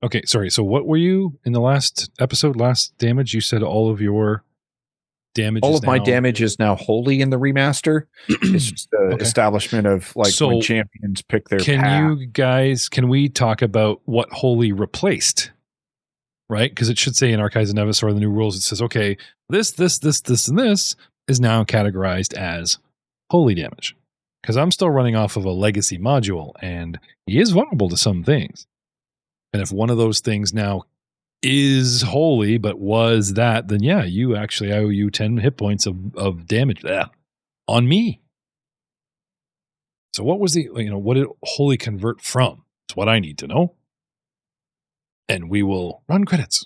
Okay, sorry. So what were you in the last episode, last damage? You said all of your damage All is of my now- damage is now wholly in the remaster. It's just the Okay. establishment of like So, when champions pick their Can path. you guys, can we talk about what wholly replaced? Right? Because it should say in Archives of Nevis or the new rules, it says, okay, this, and this is now categorized as holy damage. Because I'm still running off of a legacy module, and he is vulnerable to some things. And if one of those things now is holy, but was that, then yeah, you actually, I owe you 10 hit points of damage on me. So what was what did holy convert from? It's what I need to know. And we will run credits.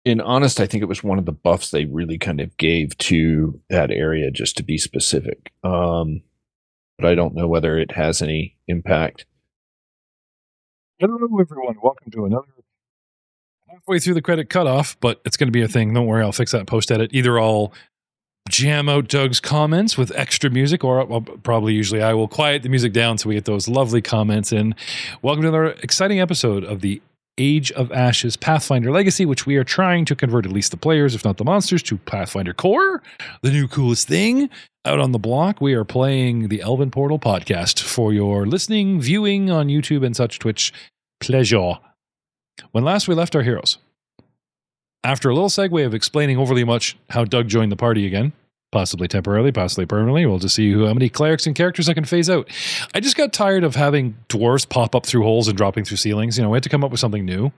In honest, I think it was one of the buffs they really kind of gave to that area just to be specific. But I don't know whether it has any impact. Hello, everyone. Welcome to another halfway through the credit cutoff, but it's going to be a thing. Don't worry, I'll fix that in post-edit. Either I'll jam out Doug's comments with extra music, or usually I will quiet the music down so we get those lovely comments in. Welcome to another exciting episode of the Age of Ashes Pathfinder Legacy, which we are trying to convert at least the players, if not the monsters, to Pathfinder Core, the new coolest thing out on the block. We are playing the Elven Portal podcast for your listening, viewing on YouTube and such Twitch pleasure. When last we left our heroes, after a little segue of explaining overly much how Doug joined the party again, possibly temporarily, possibly permanently, we'll just see how many clerics and characters I can phase out. I just got tired of having dwarves pop up through holes and dropping through ceilings. We had to come up with something new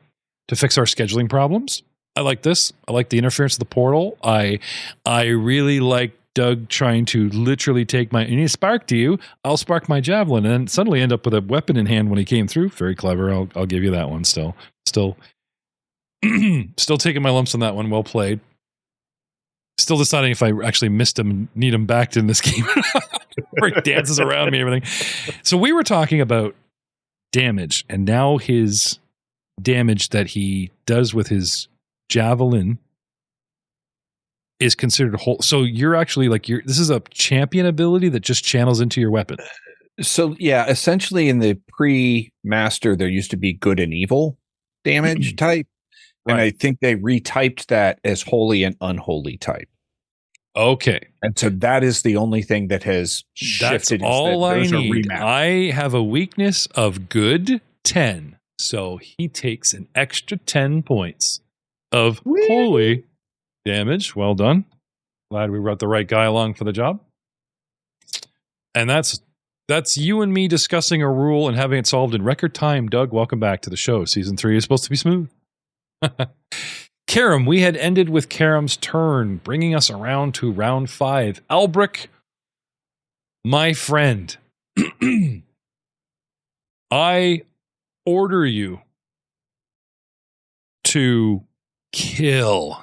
to fix our scheduling problems. I like this. I like the interference of the portal. I really like Doug trying to literally take my, and he spark to you, I'll spark my javelin, and then suddenly end up with a weapon in hand when he came through. Very clever. I'll give you that one still taking my lumps on that one. Well played. Still deciding if I actually missed him and need him back in this game. Where he dances around me and everything. So we were talking about damage, and now his damage that he does with his javelin is considered whole. So you're actually this is a champion ability that just channels into your weapon. So yeah, essentially in the pre-master, there used to be good and evil damage type. Right. And I think they retyped that as holy and unholy type. Okay. And so that is the only thing that has shifted. That's all I need. I have a weakness of good 10. So he takes an extra 10 points of holy damage. Well done. Glad we brought the right guy along for the job. And that's you and me discussing a rule and having it solved in record time. Doug, welcome back to the show. Season 3 is supposed to be smooth. Karam, we had ended with Karam's turn, bringing us around to round 5. Albric, my friend, I order you to kill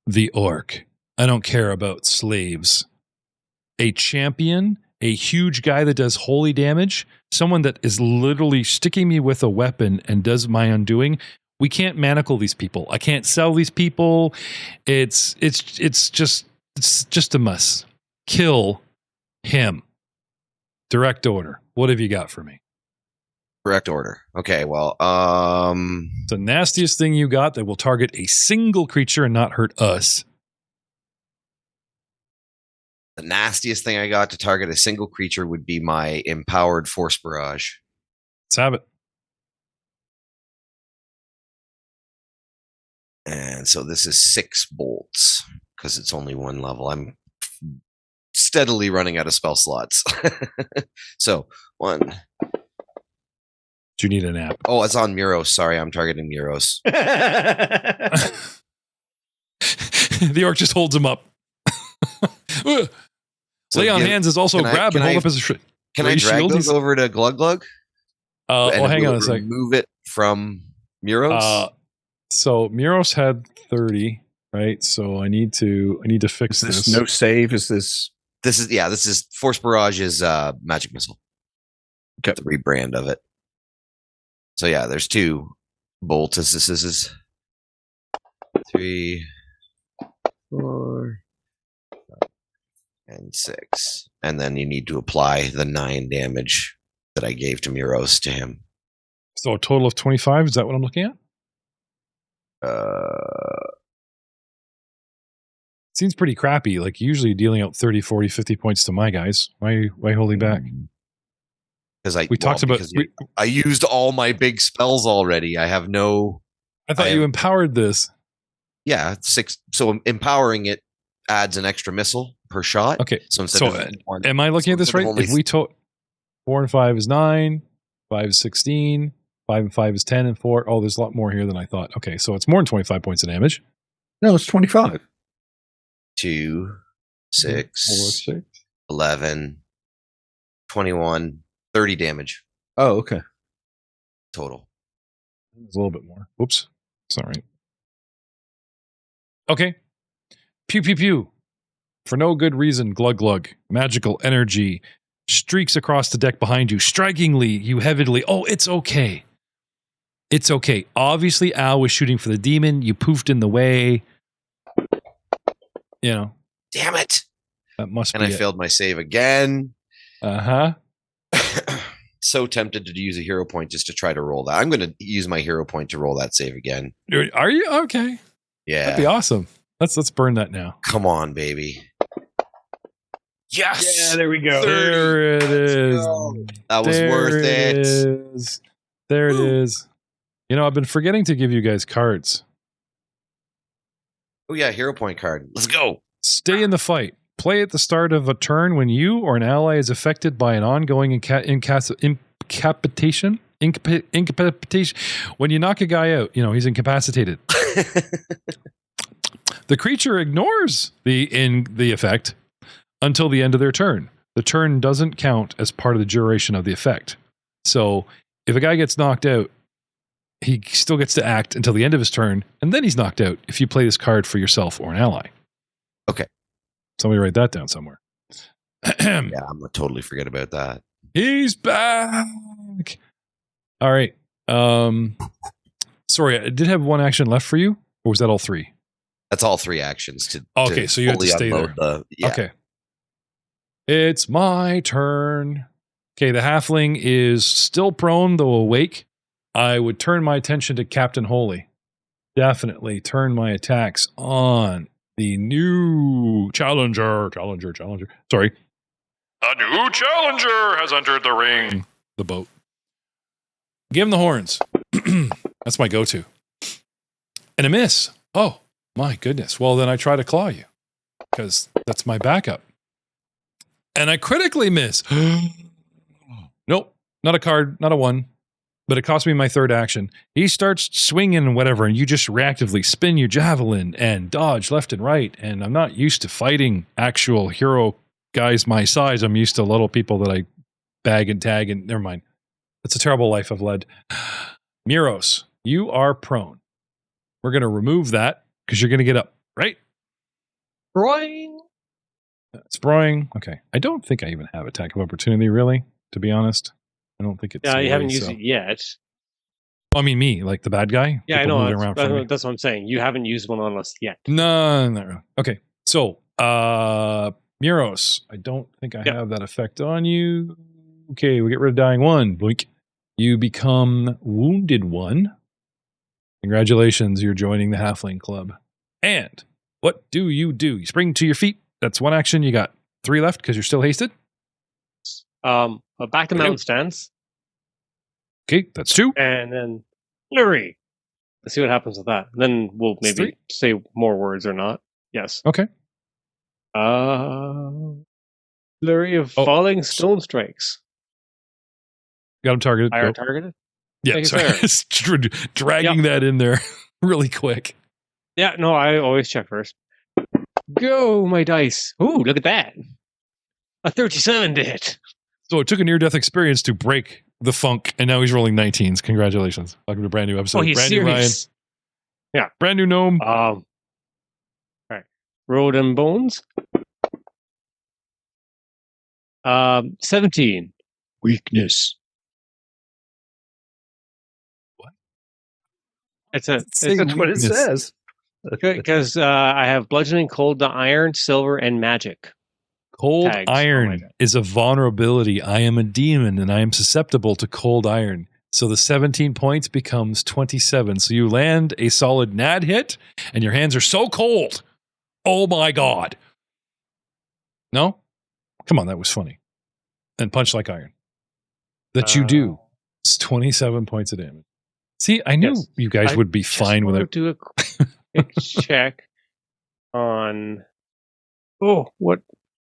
the orc. I don't care about slaves. A champion, a huge guy that does holy damage, someone that is literally sticking me with a weapon and does my undoing. We can't manacle these people. I can't sell these people. It's just a mess. Kill him. Direct order. What have you got for me? Direct order. Okay, well, the nastiest thing you got that will target a single creature and not hurt us. The nastiest thing I got to target a single creature would be my empowered force barrage. Let's have it. And so this is 6 bolts because it's only 1 level. I'm steadily running out of spell slots. So 1. Do you need an app? Oh, it's on Muros. Sorry, I'm targeting Muros. The orc just holds him up. So lay on hands is also grab and hold up his Can I drag those over to Glug Glug? Hang on a sec. Move it from Muros. So Muros had 30, right? So I need to fix this. No save. Is this? This is Force Barrage is Magic Missile. Okay. The rebrand of it. So yeah, there's 2 bolts. This is 3, 4, and 6. And then you need to apply the 9 damage that I gave to Miros to him. So a total of 25. Is that what I'm looking at? Seems pretty crappy. Like usually dealing out 30, 40, 50 points to my guys. Why holding back? Because I used all my big spells already. I have no. I thought you empowered this. Yeah, 6. So empowering it adds an extra missile per shot. Okay. So am I looking at this right? If we 4 and 5 is 9, 5 is 16, 5 and 5 is 10, and 4. Oh, there's a lot more here than I thought. Okay, so it's more than 25 points of damage. No, it's 25. 2, 6, 4, 6, 11, 21, 30 damage. Oh, okay. Total. It's a little bit more. Whoops. It's not right. Okay. Pew, pew, pew. For no good reason, glug, glug. Magical energy streaks across the deck behind you. Strikingly, you heavily. Oh, it's okay. It's okay. Obviously, Al was shooting for the demon. You poofed in the way. You know. Damn it. That must be And I failed my save again. Uh-huh. So tempted to use a hero point just to try to roll that. I'm going to use my hero point to roll that save again. Are you? Okay. Yeah. That'd be awesome. Let's burn that now. Come on, baby. Yes. Yeah, there we go. 30. There it is. That was worth it. There it is. You know, I've been forgetting to give you guys cards. Oh, yeah, hero point card. Let's go. Stay in the fight. Play at the start of a turn when you or an ally is affected by an ongoing incapacitation. When you knock a guy out, he's incapacitated. The creature ignores the effect until the end of their turn. The turn doesn't count as part of the duration of the effect. So if a guy gets knocked out, he still gets to act until the end of his turn, and then he's knocked out if you play this card for yourself or an ally. Okay. Somebody write that down somewhere. Yeah, I'm going to totally forget about that. He's back. All right. Sorry, I did have one action left for you, or was that all 3? That's all 3 actions. So you have to stay there. Okay. It's my turn. Okay, the halfling is still prone, though awake. I would turn my attention to Captain Holy. Definitely turn my attacks on the new challenger. Sorry. A new challenger has entered the ring. The boat. Give him the horns. That's my go-to. And a miss. Oh, my goodness. Well, then I try to claw you because that's my backup. And I critically miss. Nope. Not a card. Not a 1. But it cost me my 3rd action. He starts swinging whatever, and you just reactively spin your javelin and dodge left and right. And I'm not used to fighting actual hero guys my size. I'm used to little people that I bag and tag, and never mind. It's a terrible life I've led. Miros, you are prone. We're going to remove that because you're going to get up, right? Broing. It's broing. Okay. I don't think I even have attack of opportunity, really, to be honest. I don't think it's. Yeah, you haven't used it yet. I mean, me, like the bad guy. Yeah, I know. That's what I'm saying. You haven't used one on us yet. No. Okay, so Miros, I don't think I have that effect on you. Okay, we get rid of dying 1. Blink. You become wounded 1. Congratulations, you're joining the Halfling Club. And what do? You spring to your feet. That's 1 action. You got 3 left because you're still hasted. Back to mountain stance. Okay, that's 2. And then flurry. Let's see what happens with that. Then we'll maybe say more words or not. Yes. Okay. Flurry of falling stone strikes. Got him targeted. I are targeted? Yeah, sorry. Dragging that in there really quick. Yeah, no, I always check first. Go, my dice. Ooh, look at that. A 37 did. So it took a near-death experience to break the funk, and now he's rolling 19s. Congratulations. Welcome to a brand new episode. Oh, he's brand serious. New Ryan. Yeah. Brand new gnome. All right. Road and bones. 17. Weakness. What? That's what it says. Because I have bludgeoning, cold, iron, silver, and magic. Cold tags on my iron deck. is a vulnerability. I am a demon and I am susceptible to cold iron. So the 17 points becomes 27. So you land a solid nad hit and your hands are so cold. Oh my God. No? Come on, that was funny. And punch like iron. That you do. It's 27 points of damage. See, I knew Yes. you guys would be fine with it. Do a quick check on. Oh,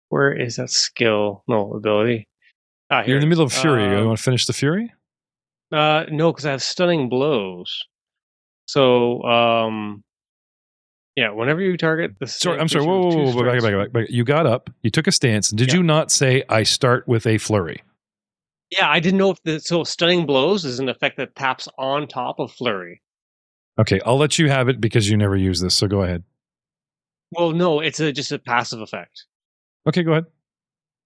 where is that skill? No, ability. You're in the middle of Fury. You want to finish the Fury? No, because I have stunning blows. So, yeah, whenever you target the Sorry, I'm sorry. Whoa, back. You got up. You took a stance. Did you not say I start with a flurry? Yeah, I didn't know if so stunning blows is an effect that taps on top of flurry. Okay, I'll let you have it because you never use this. So go ahead. Well, no, it's just a passive effect. Okay, go ahead.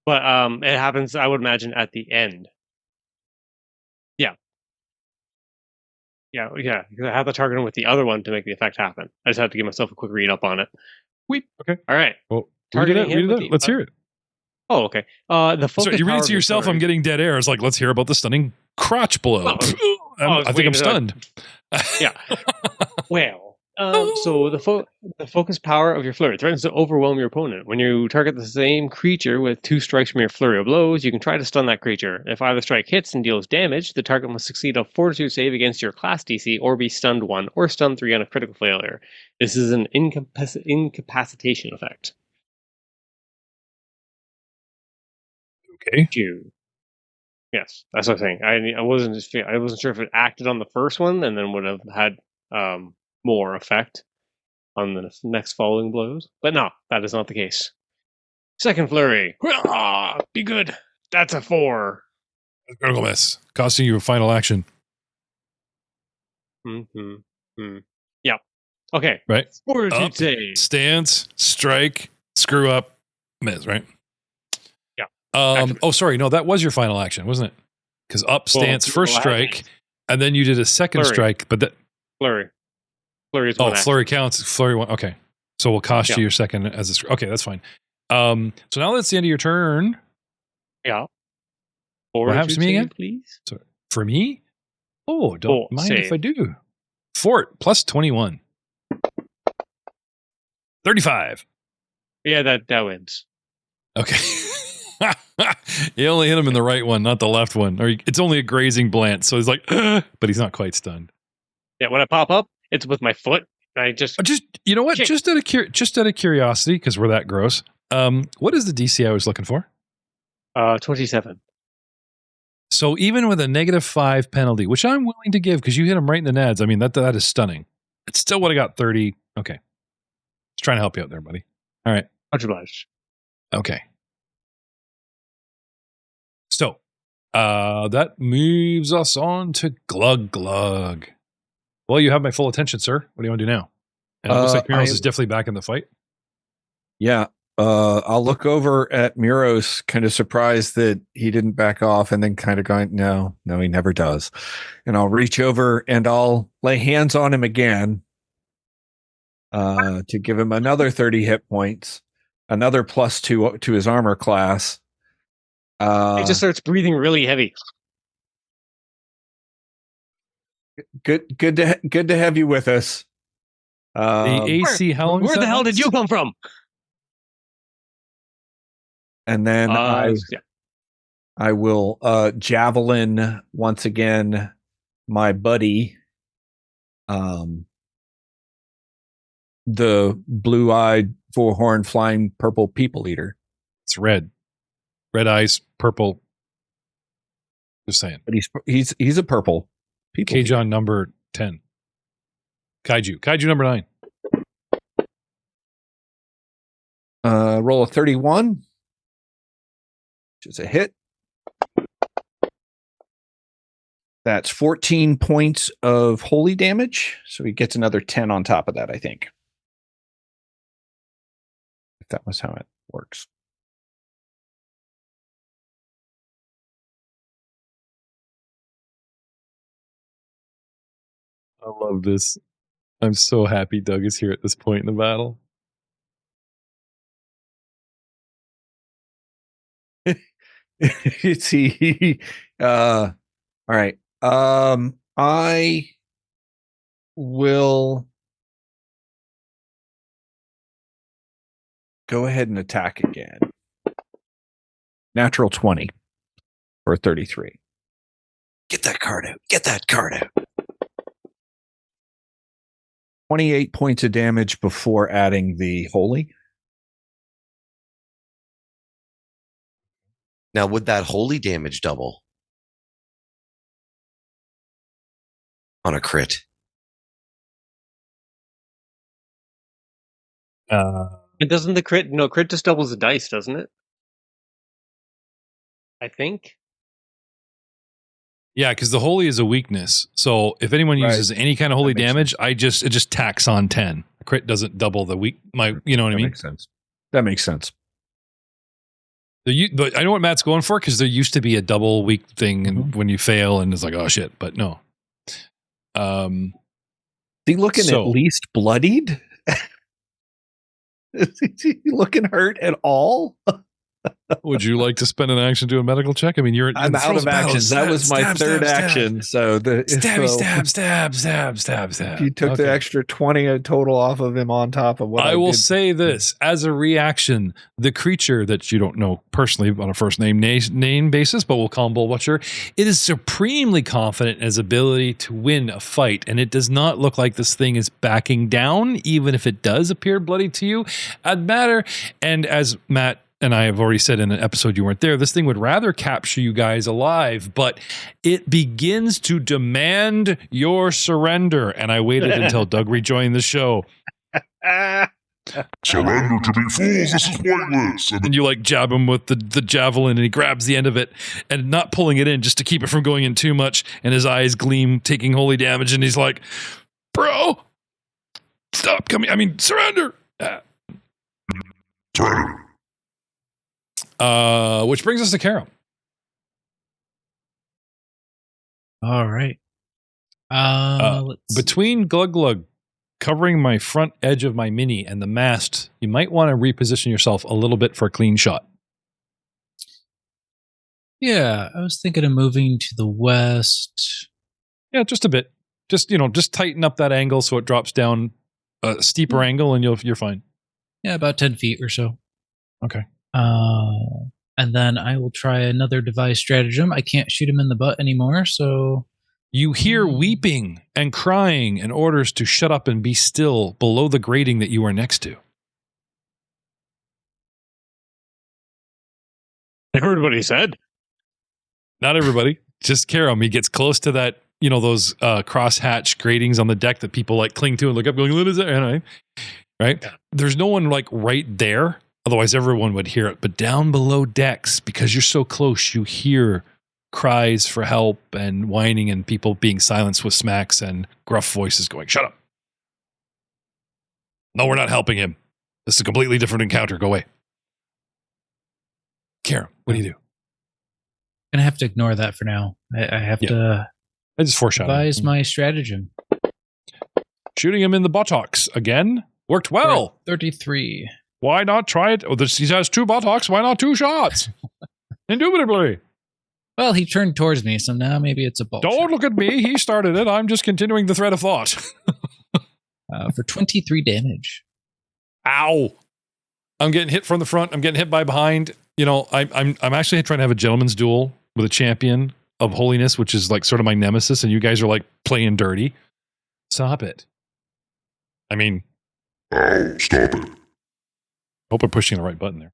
But it happens, I would imagine, at the end. Yeah, because I have to target him with the other one to make the effect happen. I just had to give myself a quick read up on it. Weep. Okay. All right. Well, Targeting him with let's hear it. Oh, okay. The focus. So you read power it to yourself. I'm getting dead air. It's like, let's hear about the stunning crotch blow. I think I'm stunned. Yeah. Well, so the focus power of your flurry threatens to overwhelm your opponent. When you target the same creature with 2 strikes from your flurry of blows, you can try to stun that creature. If either strike hits and deals damage, the target must succeed a fortitude save against your class DC or be stunned 1 or stunned 3 on a critical failure. This is an incapacitation effect. Okay. Yes, that's what I'm saying. I wasn't sure if it acted on the first one and then would have had more effect on the next following blows. But no, that is not the case. Second flurry. Be good. That's a 4. Critical miss, costing you a final action. Yeah. Okay. Right. Fortitude save. Stance, strike, screw up, miss. Right. Yeah. Oh, sorry. No, that was your final action, wasn't it? Because up, stance, first strike, and then you did a second strike. But that flurry. Flurry is one. Oh, flurry counts. Flurry one. Okay. So we'll cost you your second as a. Okay, that's fine. So now that's the end of your turn. Yeah. What happens to me again, please? So for me? Oh, don't mind if I do. Fort plus 21. 35. Yeah, that wins. Okay. You only hit him in the right one, not the left one. Or it's only a grazing glance, so he's like, but he's not quite stunned. Yeah, when I pop up, it's with my foot. I just you know what? Kick. Just out of curiosity, because we're that gross. What is the DC I was looking for? 27. So even with a -5 penalty, which I'm willing to give because you hit him right in the nads. I mean, that is stunning. It still would have got 30. Okay. Just trying to help you out there, buddy. All right. Much obliged. Okay. So that moves us on to Glug Glug. Well, you have my full attention, sir. What do you want to do now? And it looks like Miros is definitely back in the fight. Yeah. I'll look over at Miros, kind of surprised that he didn't back off, and then kind of going, no, he never does. And I'll reach over and I'll lay hands on him again to give him another 30 hit points, another +2 to his armor class. He just starts breathing really heavy. Good to have you with us. The AC, how long? Where the hell did you come from? And then I will javelin once again my buddy, the blue-eyed, four-horned, flying purple people eater. It's red eyes, purple. Just saying. But he's a purple. Keijon number 10. Kaiju number 9. Roll a 31. Which is a hit. That's 14 points of holy damage. So he gets another 10 on top of that, I think. If that was how it works. I love this. I'm so happy Doug is here at this point in the battle. See, all right. I will go ahead and attack again. Natural 20 for 33. Get that card out. Get that card out. 28 points of damage before adding the holy. Now, would that holy damage double on a crit? It doesn't the crit? No, crit just doubles the dice, doesn't it? I think. Yeah, because the holy is a weakness. So if anyone uses any kind of holy damage, it just tacks on 10. A crit doesn't double the weak. You know what I mean? Makes sense. That makes sense. But I know what Matt's going for because there used to be a double weak thing, and when you fail, and it's like, oh shit. But no. Is he looking at least bloodied? Is he looking hurt at all? Would you like to spend an action to do a medical check? I mean, I'm out of actions. That was my third action. So stab. You took the extra 20 total off of him on top of what I will did. say this as a reaction: the creature that you don't know personally on a first name basis, but we'll call him Bullbutcher, it is supremely confident in its ability to win a fight, and it does not look like this thing is backing down, even if it does appear bloody to you. I'd matter, and as Matt and I have already said in an episode you weren't there, this thing would rather capture you guys alive, but it begins to demand your surrender. And I waited until Doug rejoined the show. Surrender to be fools, this is pointless. And you like jab him with the javelin, and he grabs the end of it and not pulling it in just to keep it from going in too much. And his eyes gleam, taking holy damage. And he's like, bro, stop coming. I mean, surrender. Surrender. Which brings us to Kara. All right. Between Glug Glug covering my front edge of my mini and the mast, you might want to reposition yourself a little bit for a clean shot. Yeah, I was thinking of moving to the west. Yeah, just a bit. Just tighten up that angle so it drops down a steeper angle, and you're fine. Yeah, about 10 feet or so. Okay. And then I will try another device stratagem. I can't shoot him in the butt anymore, so... You hear weeping and crying and orders to shut up and be still below the grating that you are next to. I heard what he said. Not everybody. Just Karam. He gets close to that, those crosshatch gratings on the deck that people like cling to and look up going, what is that? Right? Yeah. There's no one like right there. Otherwise, everyone would hear it. But down below decks, because you're so close, you hear cries for help and whining and people being silenced with smacks and gruff voices going, shut up. No, we're not helping him. This is a completely different encounter. Go away. Karen, what do you do? I'm going to have to ignore that for now. I have to I just revise my stratagem. Shooting him in the buttocks again. Worked well. 33. Why not try it? Oh, he has 2 buttocks. Why not 2 shots? Indubitably. Well, he turned towards me, so now maybe it's a ball. Don't look at me. He started it. I'm just continuing the thread of thought. For 23 damage. Ow. I'm getting hit from the front. I'm getting hit by behind. I'm actually trying to have a gentleman's duel with a champion of holiness, which is like sort of my nemesis, and you guys are like playing dirty. Stop it. I mean... Ow, stop it. Hope I'm pushing the right button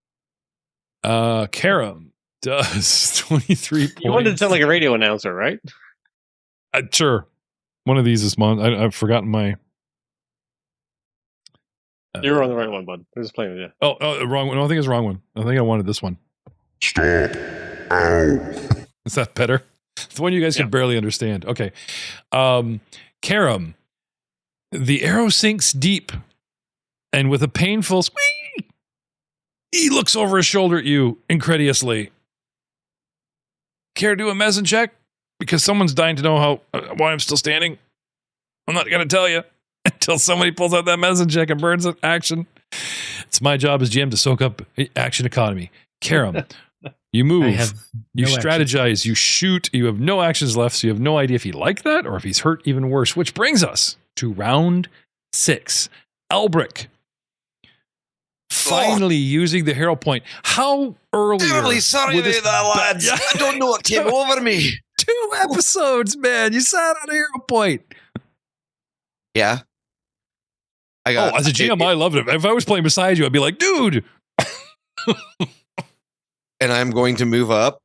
there. Karam does 23 points. You wanted to sound like a radio announcer, right? Sure. One of these is I've forgotten my... You're on the right one, bud. I'm just playing with you. Oh, wrong one. No, I think it's the wrong one. I think I wanted this one. Stop. Ow. Is that better? The one you guys can barely understand. Okay. Karam, the arrow sinks deep, and with a painful squeak, he looks over his shoulder at you incredulously. Care to do a medicine check? Because someone's dying to know why I'm still standing. I'm not going to tell you until somebody pulls out that medicine check and burns it. Action. It's my job as GM to soak up action economy. Karam, You I move. have You no strategize. actions. You shoot. You have no actions left, so you have no idea if he liked that or if he's hurt even worse. Which brings us to round 6. Albric. Finally using the hero point. How earlier? Terribly sorry with this about that, lads. Yeah. I don't know what came over me. 2 episodes, man. You sat on a hero point. Yeah. I got. As a GM, I loved it. If I was playing beside you, I'd be like, dude. And I'm going to move up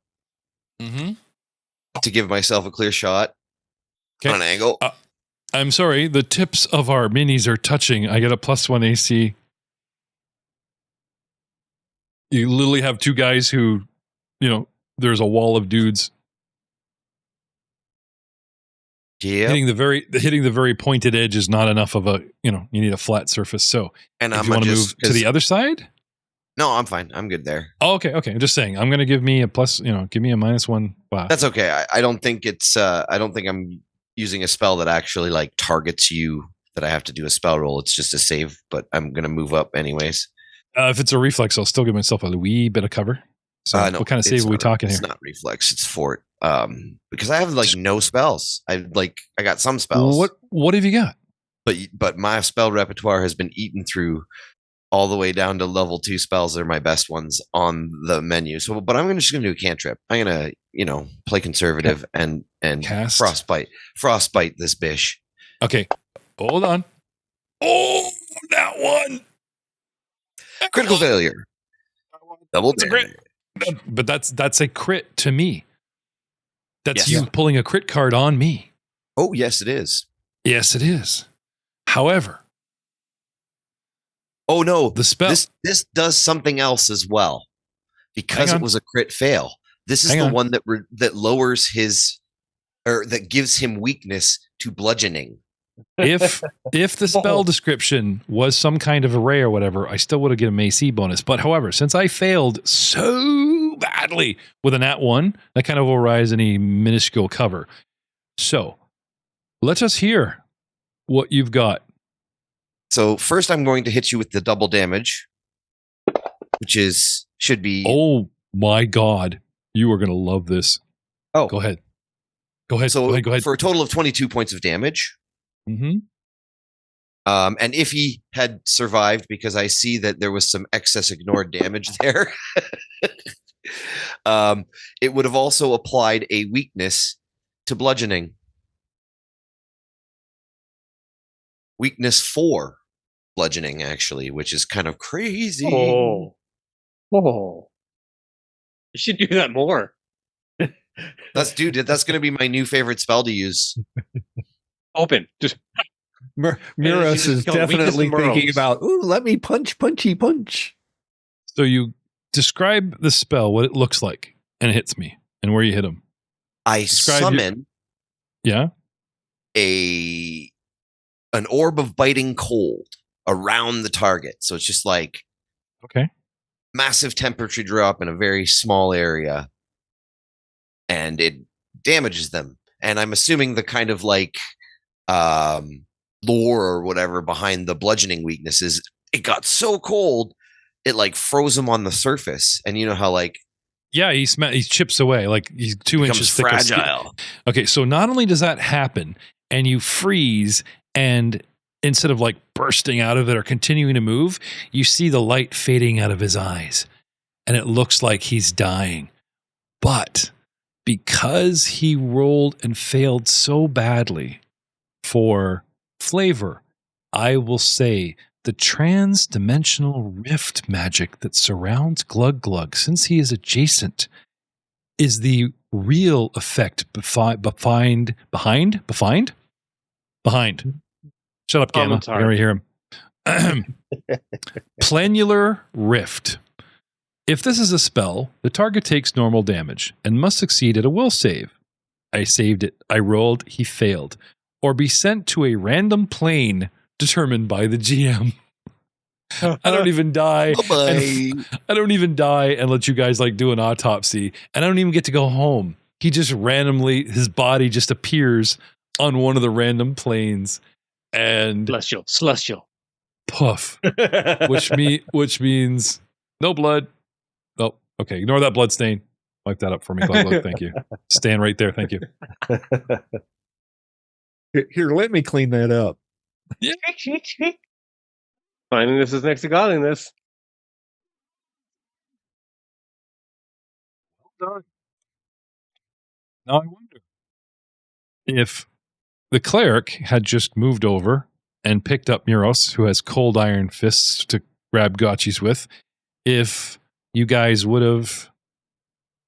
Mm-hmm. to give myself a clear shot on an angle. I'm sorry. The tips of our minis are touching. I get a +1 AC. You literally have 2 guys who, there's a wall of dudes Yeah. hitting the very pointed edge is not enough of a, you need a flat surface. So And if I'm you want to just move to the other side. No, I'm fine. I'm good there. Oh, okay. I'm just saying. I'm going to give me a plus. Give me a -1. Wow. That's okay. I don't think it's. I don't think I'm using a spell that actually like targets you. That I have to do a spell roll. It's just a save, but I'm going to move up anyways. If it's a reflex, I'll still give myself a wee bit of cover. So No, what kind of save are we talking here? It's not reflex. It's fort. Because I have like no spells. I got some spells. What have you got? But my spell repertoire has been eaten through all the way down to level 2 spells. They're my best ones on the menu. So, but I'm just going to do a cantrip. I'm going to, play conservative and Cast. frostbite this bish. Okay, hold on. Oh, that one. Critical failure. Double That's a crit. But that's a crit to me. That's Yes. you pulling a crit card on me. Oh, yes, it is. Yes, it is. However, Oh no, the spell. This does something else as well, because Hang it on. was a crit fail. This is Hang the on. one that lowers his, or that gives him weakness to bludgeoning. if the spell description was some kind of array or whatever, I still would have given an AC bonus. But however, since I failed so badly with a nat 1, that kind of overrides any minuscule cover. So let us hear what you've got. So first, I'm going to hit you with the double damage, which should be. Oh my God, you are going to love this. Oh. Go ahead. Go ahead. So go ahead. for a total of 22 points of damage. Mm-hmm. And if he had survived, because I see that there was some excess ignored damage there, it would have also applied a weakness to bludgeoning. Weakness 4 bludgeoning, actually, which is kind of crazy. Oh. You should do that more. That's going to be my new favorite spell to use. Open. Just Miros is called definitely weakness thinking Miros. about, ooh, let me punchy punch. So you describe the spell, what it looks like, and it hits me, and where you hit him. I Describe summon Yeah. an orb of biting cold around the target. So it's just like Okay. massive temperature drop in a very small area, and it damages them. And I'm assuming the kind of like lore or whatever behind the bludgeoning weakness is it got so cold it like froze him on the surface. And you know how like Yeah, he chips away like he's 2 becomes inches thick. of skin. fragile. Okay, so not only does that happen, and you freeze, and instead of like bursting out of it or continuing to move, you see the light fading out of his eyes, and it looks like he's dying. But because he rolled and failed so badly for flavor, I will say the trans-dimensional rift magic that surrounds Glug Glug, since he is adjacent, is the real effect behind. Shut up, Gamma. I can already hear him. Planular Rift. If this is a spell, the target takes normal damage and must succeed at a will save. I saved it. I rolled. He failed. Or be sent to a random plane determined by the GM. I don't even die. I don't even die and let you guys like do an autopsy. And I don't even get to go home. He just randomly, his body just appears on one of the random planes, and celestial. Puff, which means no blood. Oh, okay. Ignore that blood stain. Wipe that up for me, Glug Glug. Thank you. Stand right there. Thank you. Here, let me clean that up. Finding this is next to godliness. Well done. Now I wonder if the cleric had just moved over and picked up Muros, who has cold iron fists to grab gotchis with, if you guys would have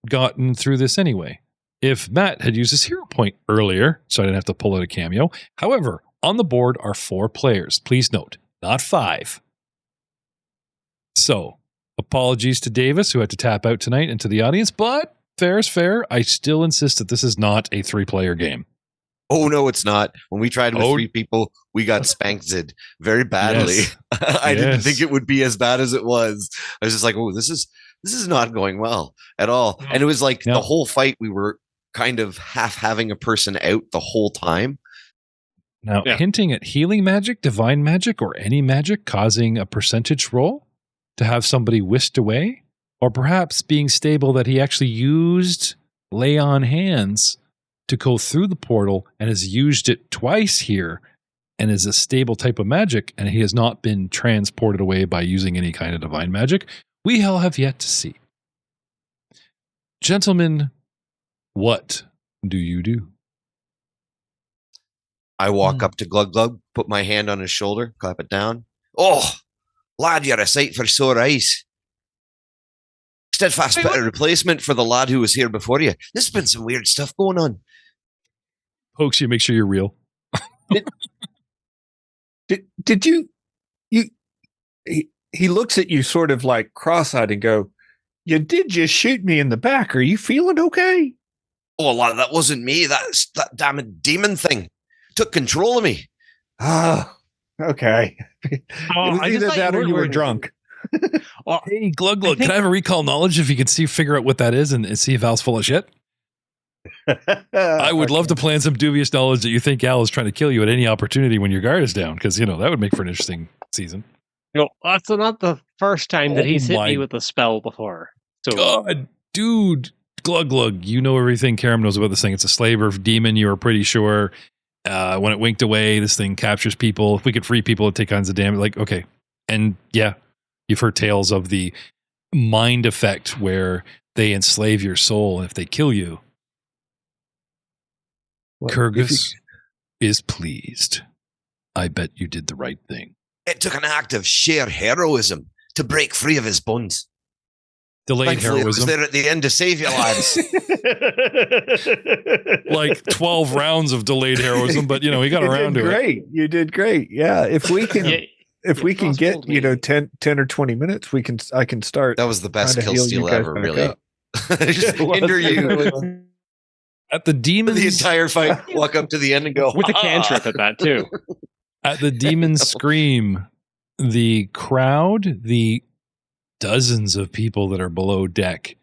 gotten through this anyway. If Matt had used his hero point earlier, so I didn't have to pull out a cameo. However, on the board are 4 players. Please note, not 5. So, apologies to Davis, who had to tap out tonight, and to the audience, but fair is fair. I still insist that this is not a 3-player game. Oh, no, it's not. When we tried with 3 people, we got spanked very badly. Yes. I didn't Yes. think it would be as bad as it was. I was just like, oh, this is not going well at all. And it was like No. the whole fight, we were kind of half having a person out the whole time. Now, Yeah. hinting at healing magic, divine magic, or any magic causing a percentage roll to have somebody whisked away, or perhaps being stable that he actually used lay on hands to go through the portal and has used it twice here and is a stable type of magic, and he has not been transported away by using any kind of divine magic, we all have yet to see. Gentlemen, what do you do? I walk up to Glug Glug, put my hand on his shoulder, clap it down. Oh, lad, you're a sight for sore eyes. Steadfast bit of replacement for the lad who was here before you. There's been some weird stuff going on. Pokes you, make sure you're real. Did you he looks at you sort of like cross-eyed and go, you did just shoot me in the back. Are you feeling okay? Oh, lad, that wasn't me. That's that damn demon thing. Took control of me. Ah, okay. It was I just either thought that or you were wearing- drunk. Well, Hey, Glug Glug, think- can I have a recall knowledge if you can figure out what that is and see if Al's full of shit? I would love to plan some dubious knowledge that you think Al is trying to kill you at any opportunity when your guard is down, because, that would make for an interesting season. no, that's not the first time that he's hit my me with a spell before. So God, dude, Glug Glug, you know everything Karam knows about this thing. It's a slaver demon, you are pretty sure. When it winked away, this thing captures people. If we could free people, it'd take kinds of damage. Like, okay. And yeah, you've heard tales of the mind effect where they enslave your soul, and if they kill you, Kyrgyz is pleased. I bet you did the right thing. It took an act of sheer heroism to break free of his bonds. Delayed Thankfully, I was heroism. there at the end to save you, lads. Like 12 rounds of delayed heroism, but he got around to it. Great. You did great. Yeah. If we can yeah, if we can get, cross-told me. 10 or 20 minutes, I can start. That was the best trying to kill heal steal you guys ever, back really. up. Just It was. hinder It you really was. At the demons, the entire fight. Walk up to the end and go with a "Ah." cantrip at that too. at the demon scream, the crowd, the dozens of people that are below deck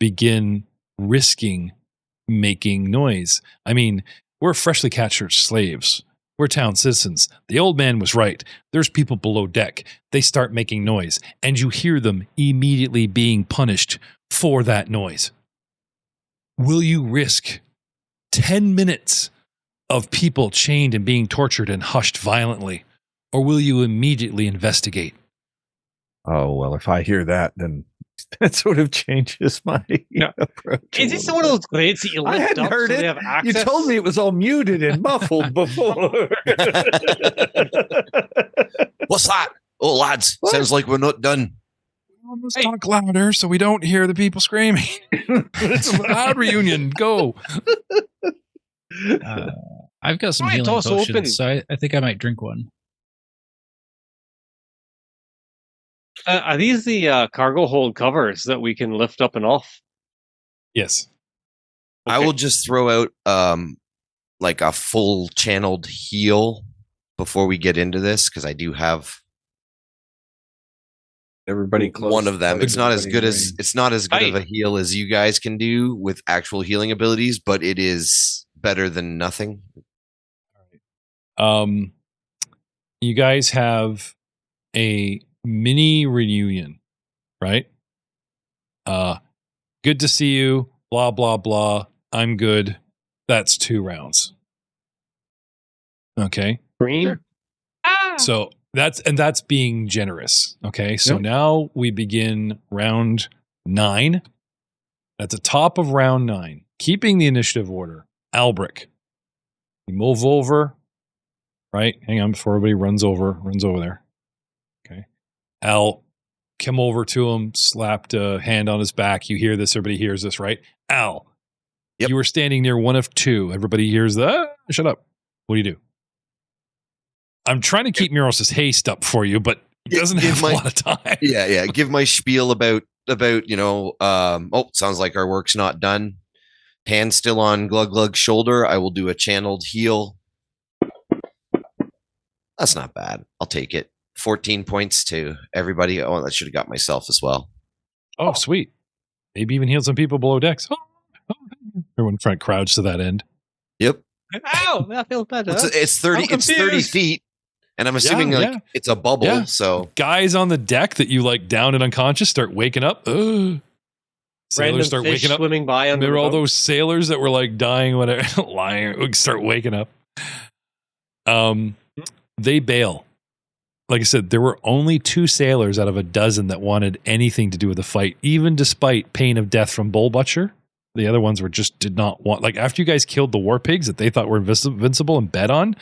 begin risking making noise. I mean, we're freshly captured slaves. We're town citizens. The old man was right. There's people below deck. They start making noise, and you hear them immediately being punished for that noise. Will you risk 10 minutes of people chained and being tortured and hushed violently, or will you immediately investigate? Oh, well, if I hear that, then that sort of changes my Yeah. approach. a Is this little one of bit. those grades that you I lift hadn't up heard so it. they have You access? told me it was all muted and muffled before. What's that? Oh, lads, What? sounds like we're not done. Let's talk louder so we don't hear the people screaming. It's a loud reunion. Go. I've got some Right, healing toss potions, open. so I think I might drink one. Are these the cargo hold covers that we can lift up and off? Yes. I Okay. will just throw out like a full channeled heal before we get into this, because I do have Everybody close. one of them. It's not as good as Everybody it's not as good of Aye. a heal as you guys can do with actual healing abilities, but it is better than nothing. You guys have a mini reunion, right? Good to see you. Blah, blah, blah. I'm good. That's 2 rounds. Okay. Green. Sure. So that's being generous. Okay. So Yep. now we begin round 9. At the top of round 9, keeping the initiative order, Albric. You move over, right? Hang on before everybody runs over there. Okay. Al, come over to him, slapped a hand on his back. You hear this, everybody hears this, right? Al, Yep. you were standing near one of 2. Everybody hears that. Shut up. What do you do? I'm trying to keep Muros' haste up for you, but he doesn't have a lot of time. Yeah. Give my spiel about sounds like our work's not done. Hand still on Glug Glug's shoulder. I will do a channeled heal. That's not bad. I'll take it. 14 points to everybody. Oh, I should have got myself as well. Oh, sweet. Maybe even heal some people below decks. Everyone front crouch to that end. Yep. Ow, that feels better. It's 30. I'm It's 30 confused. feet, and I'm assuming it's a bubble. Yeah. So Guys on the deck that you like down and unconscious start waking up. Ugh. Random Sailors start fish waking up. swimming by under Remember the all boat? those sailors that were like dying, whatever, lying, start waking up. They bail. Like I said, there were only 2 sailors out of a dozen that wanted anything to do with the fight, even despite pain of death from Bull Butcher. The other ones did not want, like after you guys killed the war pigs that they thought were invincible and bet on,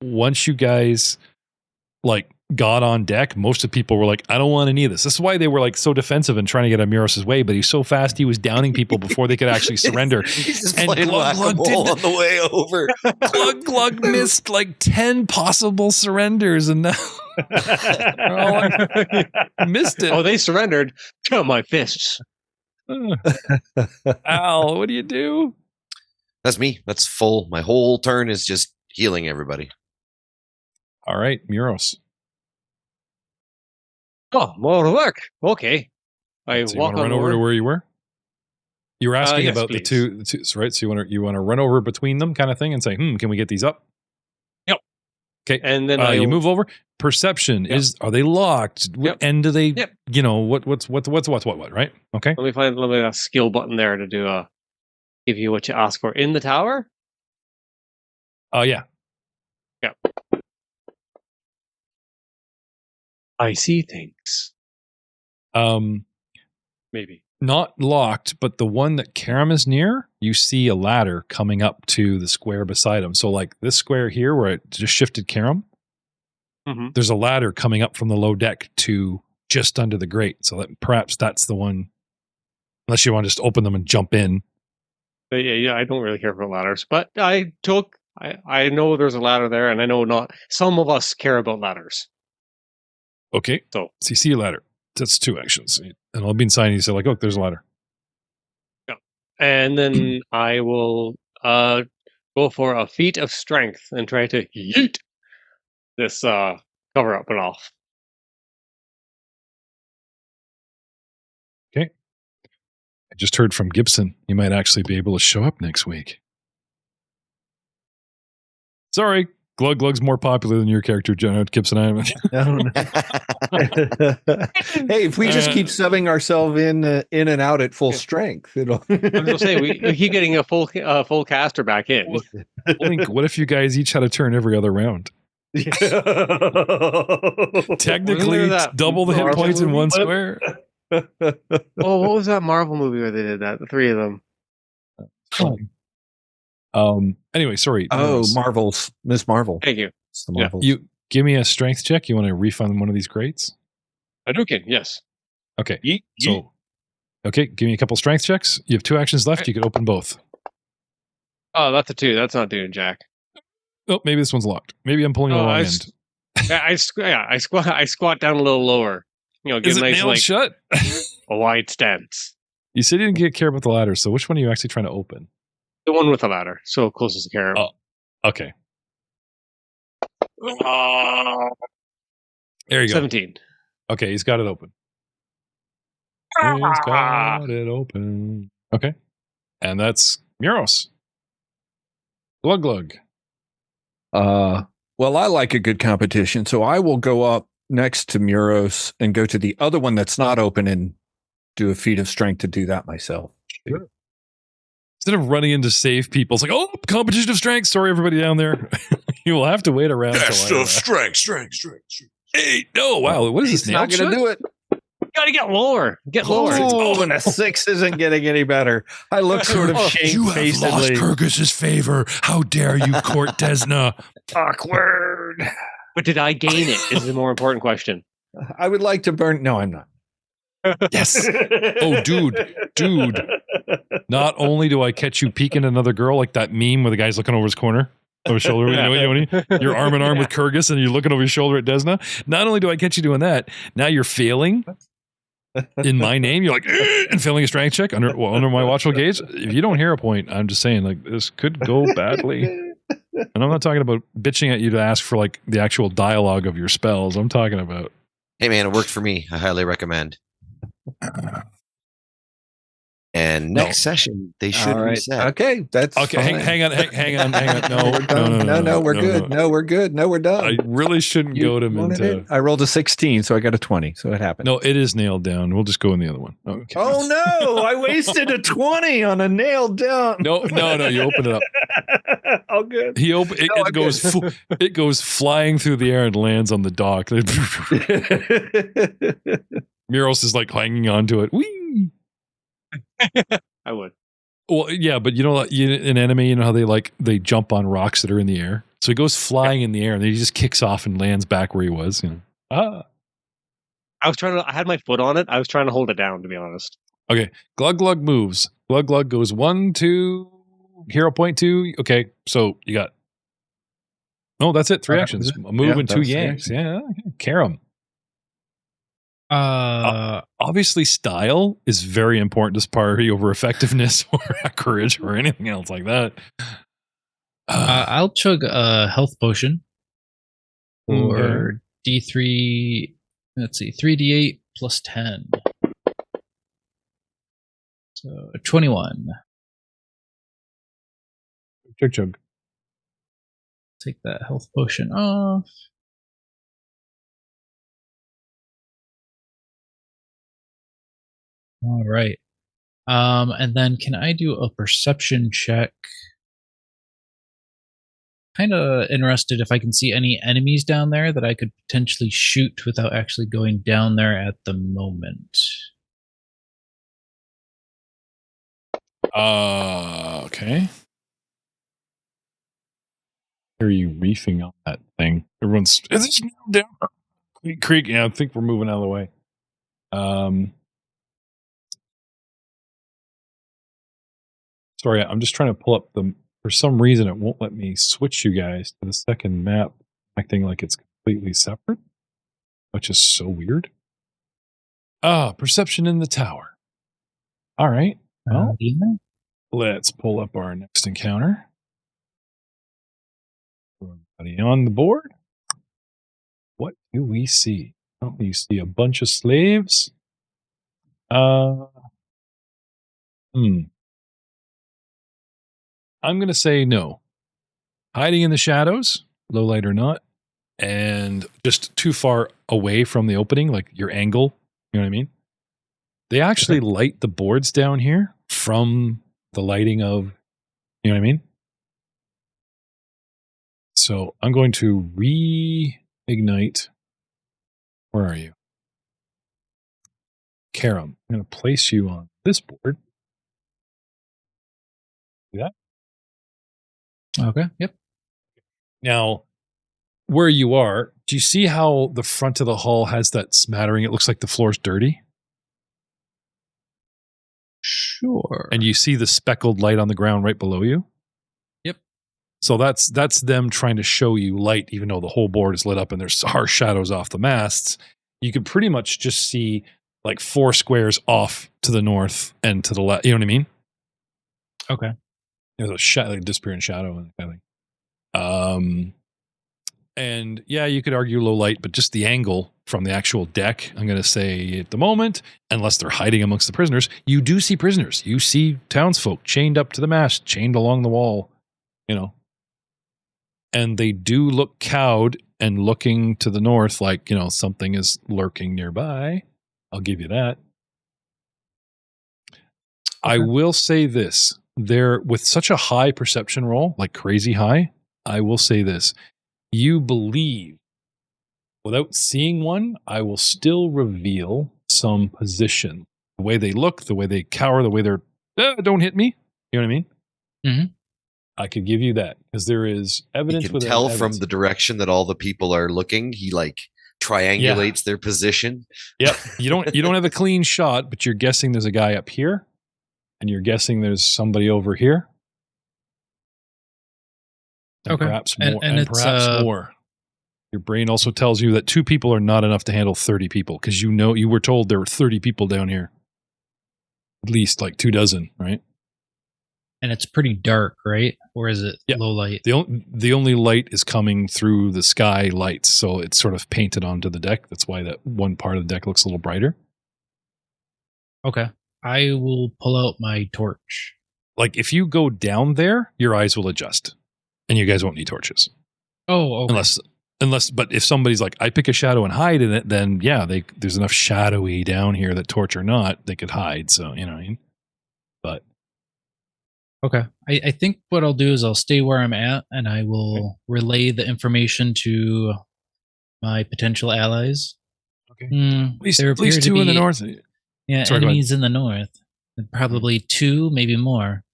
once you guys like got on deck, most of the people were like, I don't want any of this. This is why they were like so defensive and trying to get Amuros' way, but he's so fast he was downing people before they could actually surrender. he's just And playing Glug Glug whack-a-mole on the way over. Glug Glug missed like 10 possible surrenders and now missed it. Oh, they surrendered. Oh, my fists. Al, what do you do? That's me. That's full. My whole turn is just healing everybody. All right, Muros. Oh, more work. Okay. I So you walk want to run on over to where you were? You were asking yes, about please. the two, right? So you want to run over between them, kind of thing, and say, "Can we get these up?" Yep. Okay. And then You move over. Perception are they locked? What Yep. end do they? Yep. You know what's what? Right? Okay. Let me find a skill button there to do give you what you ask for in the tower. Oh yeah. I see things. Maybe. Not locked, but the one that Karam is near, you see a ladder coming up to the square beside him. So like this square here where it just shifted Karam, Mhm. there's a ladder coming up from the low deck to just under the grate. So that perhaps that's the one, unless you want to just open them and jump in. But yeah, I don't really care for ladders, but I know there's a ladder there, and I know not some of us care about ladders. Okay. So you see a ladder. That's 2 actions. And I'll be inside and you say like, look, there's a ladder. and then I will go for a feat of strength and try to yeet this cover up and off. Okay. I just heard from Gibson. You might actually be able to show up next week. Sorry. Glug Glug's more popular than your character, Gibson. No. Hey, if we just keep subbing ourselves in and out at full strength, it'll. I was gonna say we keep getting a full caster back in. Link, what if you guys each had a turn every other round? Technically, Remember that double the hit Marvel points in one movie? square. Oh, what was that Marvel movie where they did that? The 3 of them. Anyway, sorry. Oh, Muros. Marvels, Miss Marvel. Thank you. It's the Yeah. Marvels. You give me a strength check. You want to refund one of these crates? Hadouken, yes. Okay. So, okay, give me a couple strength checks. You have 2 actions left. You can open both. Oh, that's a 2. That's not doing jack. Oh, maybe this one's locked. Maybe I'm pulling the wrong end. I squat down a little lower. You know, get Is a it nice nailed shut? a wide stance. You said you didn't care about the ladder, so which one are you actually trying to open? The one with the ladder, so closest to Karen. Oh. Okay. There you go. 17. Okay, he's got it open. He's got it open. Okay. And that's Muros. Glug Glug. Well, I like a good competition, so I will go up next to Muros and go to the other one that's not open and do a feat of strength to do that myself. Sure. Instead of running in to save people, it's like, oh, competition of strength. Sorry, everybody down there. You will have to wait around. Test of strength. Hey, no, wow. What is He's this? Nailed not going to shut? do it. You gotta get lower. Get lower. Oh, and a 6 isn't getting any better. I look sort of You have shamefacedly. lost Kyrgyz's favor. How dare you court Desna? Awkward. But did I gain it? Is the more important question. I would like to burn. No, I'm not. Yes. Oh, dude. Not only do I catch you peeking at another girl, like that meme where the guy's looking over his corner of his shoulder, you're arm in arm with Kyrgyz and you're looking over your shoulder at Desna. Not only do I catch you doing that, now you're failing in my name. You're like, and failing a strength check under my watchful gaze. If you don't hear a point, I'm just saying, like, this could go badly. And I'm not talking about bitching at you to ask for like the actual dialogue of your spells. I'm talking about, Hey man, it worked for me. I highly recommend. And next session they should All right. reset. Okay, that's okay. fine. Hang on. No, We're done. No, we're good. No, we're good. No, we're done. I really shouldn't You goad him wanted into. it? I rolled a 16, so I got a 20, so it happened. No, it is nailed down. We'll just go in the other one. Okay. Oh no! I wasted a 20 on a nailed down. No. You open it up. Oh, good. He open it, No, it goes. It goes flying through the air and lands on the dock. Miros is like hanging onto it. Whee! I would. Well, yeah, but you know, in anime, you know how they jump on rocks that are in the air. So he goes flying in the air, and then he just kicks off and lands back where he was. You know. I had my foot on it. I was trying to hold it down, to be honest. Okay. Glug Glug moves. Glug Glug goes 1, 2, hero point 2. Okay, so you got. No, that's it. 3 actions. A move and 2 yanks. Yeah. Okay. Karam. Obviously, style is very important to this party over effectiveness or courage or anything else like that. I'll chug a health potion for D3. Let's see, 3d8 plus 10. So 21. Chug. Take that health potion off. All right. And then can I do a perception check? Kind of interested if I can see any enemies down there that I could potentially shoot without actually going down there at the moment. Okay. Hear you reefing on that thing. Everyone's is this down creek? Yeah, I think we're moving out of the way. Sorry, I'm just trying to pull up the. For some reason, it won't let me switch you guys to the second map, acting like it's completely separate, which is so weird. Perception in the tower. All right. Well, let's pull up our next encounter. Everybody on the board. What do we see? Oh, you see a bunch of slaves. I'm going to say no. Hiding in the shadows, low light or not, and just too far away from the opening, like your angle. You know what I mean? They actually light the boards down here from the lighting of, you know what I mean? So I'm going to reignite. Where are you? Karam. I'm going to place you on this board. See that? Okay. Yep. Now, where you are, do you see how the front of the hall has that smattering? It looks like the floor's dirty. Sure. And you see the speckled light on the ground right below you? Yep. So that's them trying to show you light, even though the whole board is lit up and there's harsh shadows off the masts. You can pretty much just see like 4 squares off to the north and to the left. You know what I mean? Okay. There's a like disappearing shadow and kind of thing. And yeah, you could argue low light, but just the angle from the actual deck, I'm going to say at the moment, unless they're hiding amongst the prisoners, you do see prisoners. You see townsfolk chained up to the mast, chained along the wall, you know. And they do look cowed and looking to the north like, you know, something is lurking nearby. I'll give you that. I will say this. There, with such a high perception roll, like crazy high, I will say this. You believe, without seeing one, I will still reveal some position. The way they look, the way they cower, the way they're, don't hit me. You know what I mean? Mm-hmm. I could give you that because there is evidence. You can without tell evidence. from the direction that all the people are looking. He like triangulates their position. Yep. You don't have a clean shot, but you're guessing there's a guy up here, and you're guessing there's somebody over here. And Okay. perhaps more. And it's, perhaps more. Your brain also tells you that 2 people are not enough to handle 30 people because you were told there were 30 people down here. At least like 2 dozen, right? And it's pretty dark, right? Or is it low light? The only light is coming through the sky lights, so it's sort of painted onto the deck. That's why that one part of the deck looks a little brighter. Okay. I will pull out my torch. Like if you go down there, your eyes will adjust, and you guys won't need torches. Oh, okay. But if somebody's like, I pick a shadow and hide in it, then there's enough shadowy down here that torch or not, they could hide. So, you know what I mean? But. Okay. I think what I'll do is I'll stay where I'm at and I will relay the information to my potential allies. Okay. At least 2 in the north. Yeah, sorry, enemies in the north. And probably 2, maybe more.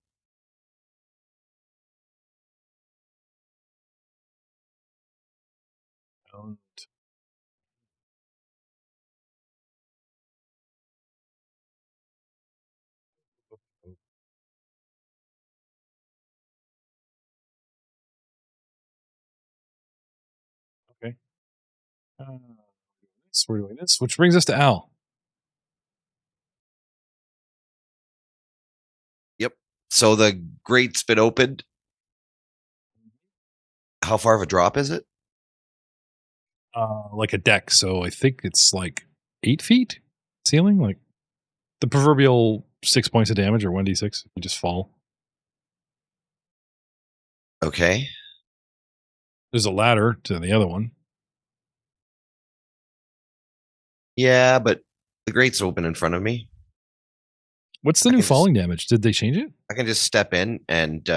Okay. So we're doing this, which brings us to Al. Yep. So the grate's been opened. How far of a drop is it? Like a deck. So I think it's like 8 feet ceiling, like the proverbial 6 points of damage or 1d6. You just fall. Okay. There's a ladder to the other one. Yeah, but the grate's open in front of me. What's the new falling damage? Did they change it? I can just step in and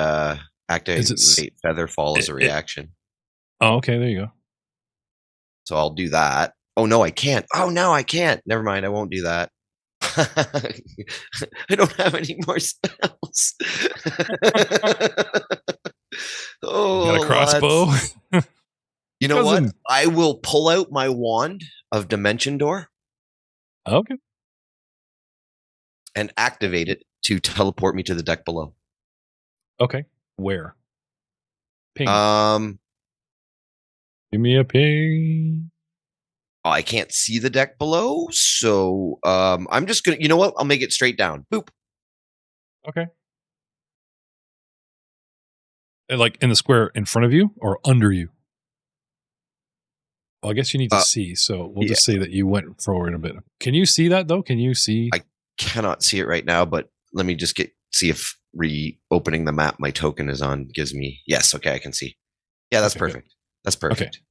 activate Feather Fall as a reaction. Oh, okay. There you go. So I'll do that. Oh, no, I can't. Oh, no, I can't. Never mind. I won't do that. I don't have any more spells. Oh, you got a crossbow? You know what? I will pull out my wand of Dimension Door. Okay. And activate it to teleport me to the deck below. Okay. Where? Ping. Give me a ping. Oh, I can't see the deck below, so I'm just gonna. You know what? I'll make it straight down. Boop. Okay. And like in the square in front of you or under you? Well, I guess you need to see, so we'll just say that you went forward a bit. Can you see that though? Can you see? I cannot see it right now, but let me just see if reopening the map my token is on gives me. Yes, okay, I can see. Yeah, that's perfect. Good. That's perfect.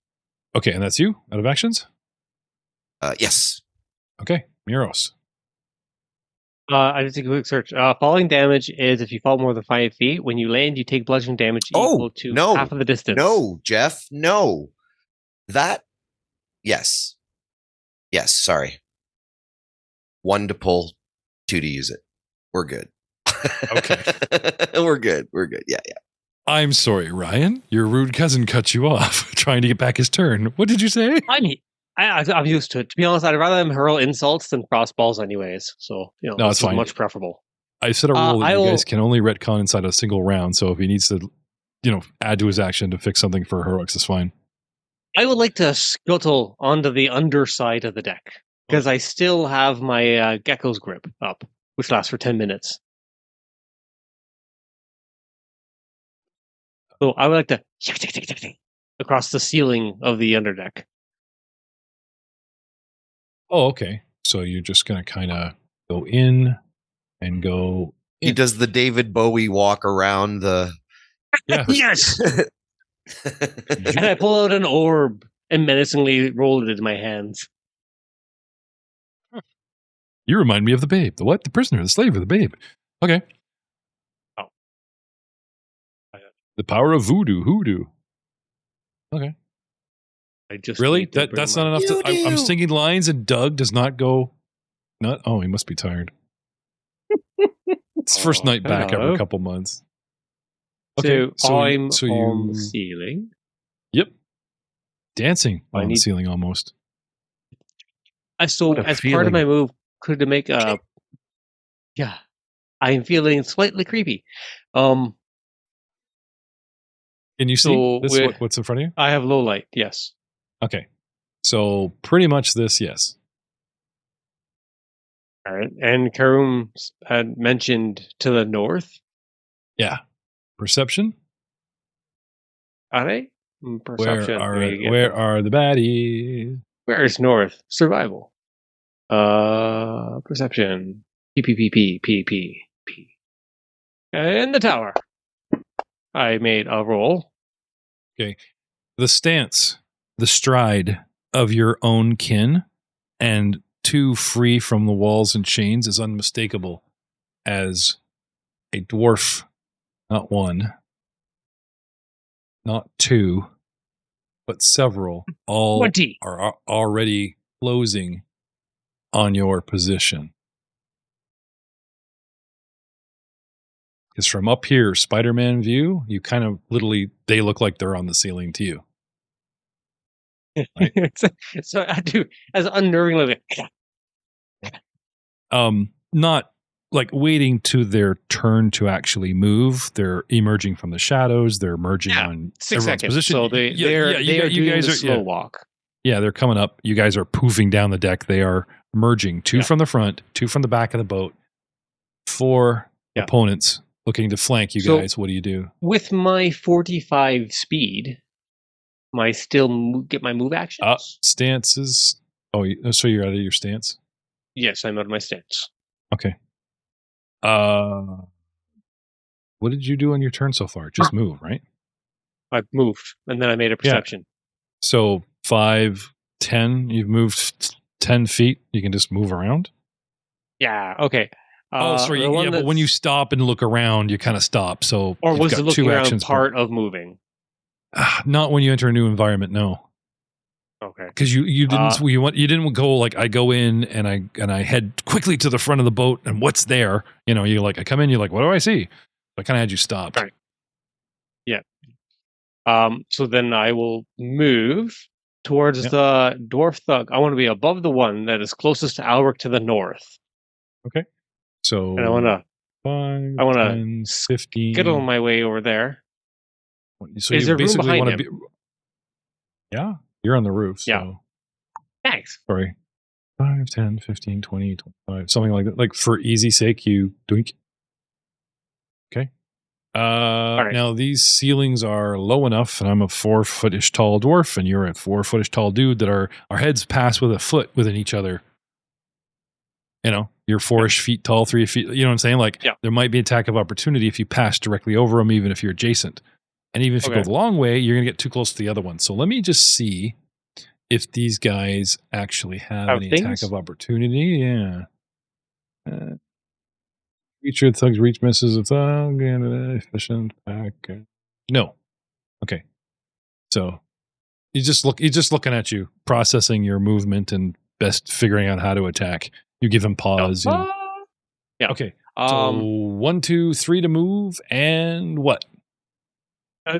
Okay, and that's you out of actions? Yes. Okay, Miros. I just take a quick search. Falling damage is if you fall more than 5 feet. When you land, you take bludgeoning damage equal to half of the distance. No, Jeff. No. That. Yes. Yes. Sorry. 1 to pull, 2 to use it. We're good. Okay. We're good. Yeah. I'm sorry, Ryan. Your rude cousin cut you off trying to get back his turn. What did you say? I'm used to it. To be honest, I'd rather them hurl insults than crossballs anyways. So, no, it's fine. Much preferable. I set a rule that you guys can only retcon inside a single round. So if he needs to, add to his action to fix something for heroics, is fine. I would like to scuttle onto the underside of the deck because I still have my Gecko's Grip up, which lasts for 10 minutes. So I would like to across the ceiling of the underdeck. Oh, okay. So you're just going to kind of go in and go in. He does the David Bowie walk around the... Yeah. Yes! And I pull out an orb and menacingly roll it in my hands. You remind me of the babe. The what? The prisoner, the slave, or the babe? Okay. Oh. The power of hoodoo. Okay. I just Really? need to bring That's my- not enough. I'm singing lines and Doug does not go. Not. Oh, he must be tired. It's first night back after a hello. couple months. Okay, So I'm so on you. the ceiling. Yep. Dancing I on the need- ceiling almost. So What a as part of feeling. my move, could to make a. Yeah, I'm feeling slightly creepy. Can you see So this? with- What's in front of you? I have low light. Yes. Okay. So pretty much this, yes. All right. And Karum had mentioned to the north. Yeah. Perception? Are they? Perception. Where are the baddies? Where is north? Survival. Perception. P. And the tower. I made a roll. The stance, the stride of your own kin and two free from the walls and chains is unmistakable as a dwarf, not one, not two, but several, all 20. are already closing on your position. Because from up here, Spider-Man view, you kind of literally, they look like they're on the ceiling to you. Right. So I do as unnervingly. Not like waiting to their turn to actually move. They're emerging from the shadows. They're merging on 6 everyone's seconds. position. So they are doing the slow walk. Yeah, they're coming up. You guys are poofing down the deck. They are merging. Two from the front, two from the back of the boat. 4 opponents looking to flank you guys. What do you do? With my 45 speed, am I still get my move actions? Stances. Oh, so you're out of your stance? Yes, I'm out of my stance. Okay. What did you do on your turn so far? Just move, right? I've moved, and then I made a perception. So 5, 10, you've moved 10 feet. You can just move around? Yeah, okay. Sorry. Yeah, but when you stop and look around, you kind of stop. So or you've was got the looking 2 around actions part of moving? Not when you enter a new environment, no. Okay. Because you didn't go like I go in and I head quickly to the front of the boat and what's there? You know, you like I come in, you're like, what do I see? I kind of had you stopped. Right. Yeah. So then I will move towards the dwarf thug. I want to be above the one that is closest to Alric to the north. Okay. So And I want to 5, 10, 15. skittle my way over there. So is you there room basically behind want to him? be. Yeah, you're on the roof. So. Yeah. Thanks. Sorry. 5, 10, 15, 20, 25, something like that. Like for easy sake, you doink. Okay. right. Now these ceilings are low enough, and I'm a 4-footish tall dwarf, and you're a 4-footish tall dude that our heads pass with a foot within each other. You know, you're 4-ish feet tall, 3 feet. You know what I'm saying? Like there might be attack of opportunity if you pass directly over them, even if you're adjacent. And even if you go the long way, you're going to get too close to the other one. So let me just see if these guys actually have any attack of opportunity. Yeah. Creature thugs reach misses a thug and efficient pack. No. Okay. So he's just looking at you, processing your movement and best figuring out how to attack. You give him pause. You know. Yeah. Okay. So 1, 2, 3 to move, and what?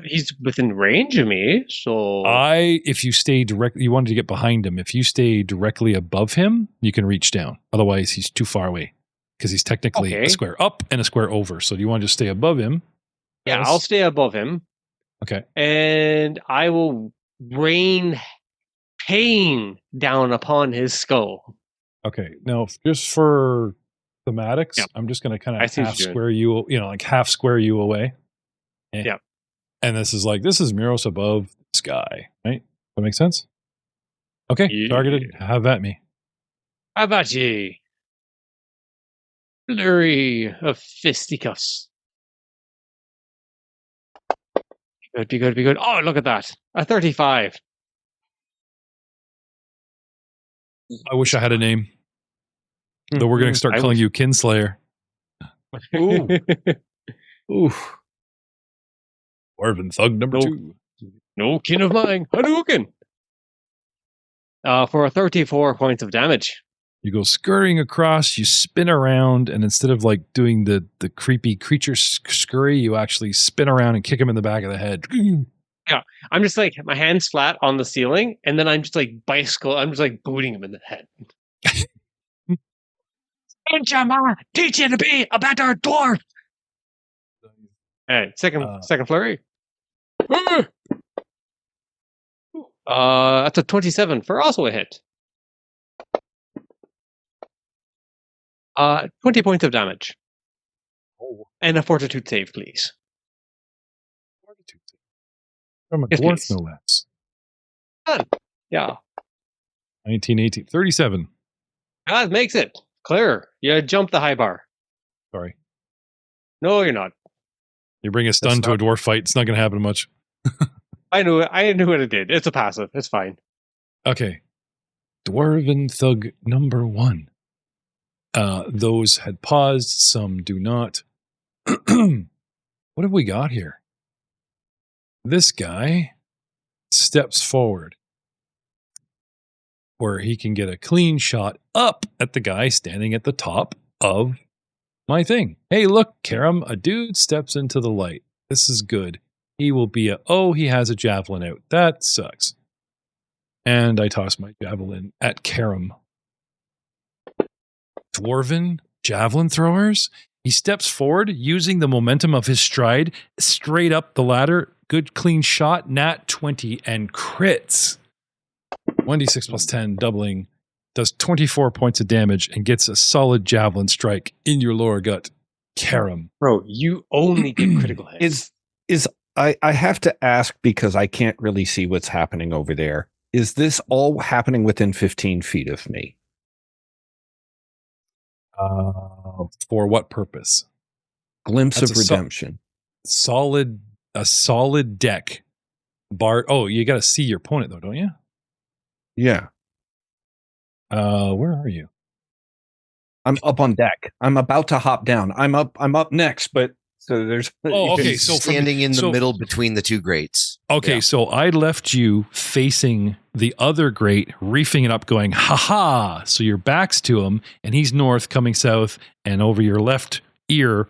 He's within range of me, so if you stay directly, you wanted to get behind him. If you stay directly above him, you can reach down. Otherwise, he's too far away because he's technically a square up and a square over. So do you want to just stay above him? Yeah, I'll stay above him. Okay. And I will rain pain down upon his skull. Okay. Now, just for thematics, I'm just going to kind of half square you, like half square you away. Yeah. And this is Miros above this guy, right? That makes sense? Okay, targeted. Have at me. How about ye? Flurry of fisticuffs. Be good. Oh, look at that. A 35. I wish I had a name. Though we're going to start calling you Kinslayer. Ooh. Oof. Dwarven Thug number No. 2. No kin of mine. Hadouken! For 34 points of damage. You go scurrying across, you spin around, and instead of like doing the creepy creature scurry, you actually spin around and kick him in the back of the head. I'm just like, my hand's flat on the ceiling, and then I'm just like I'm just like booting him in the head. Teach you to be a better dwarf! Alright, second flurry. That's a 27 for also a hit. 20 points of damage. Oh, And a fortitude save, please. fortitude. From a Yes, dwarf, please. no less. Yeah. 19, 18, 37. That makes it. Clear. You jump the high bar. Sorry. No, you're not. You bring a stun to a dwarf fight, it's not going to happen much. I knew it. I knew what it did. It's a passive. It's fine. Okay. Dwarven Thug number 1. Those had paused, some do not. What have we got here? This guy steps forward where he can get a clean shot up at the guy standing at the top of my thing. Hey, look, Karam, a dude steps into the light. This is good. He will be he has a javelin out. That sucks. And I toss my javelin at Karam. Dwarven javelin throwers. He steps forward using the momentum of his stride straight up the ladder. Good clean shot, nat 20 and crits. 1d6 plus 10, doubling, does 24 points of damage and gets a solid javelin strike in your lower gut. Karam. Bro, you only get critical hits. I have to ask because I can't really see what's happening over there. Is this all happening within 15 feet of me? For what purpose? Glimpse That's of a redemption. A solid deck. You got to see your opponent though, don't you? Yeah. Where are you? I'm up on deck. I'm about to hop down. I'm up next, but so there's Okay, He's so standing in the middle between the two grates. Okay, Yeah. so I left you facing the other grate, reefing it up, going, ha-ha. So your back's to him, and he's north, coming south, and over your left ear,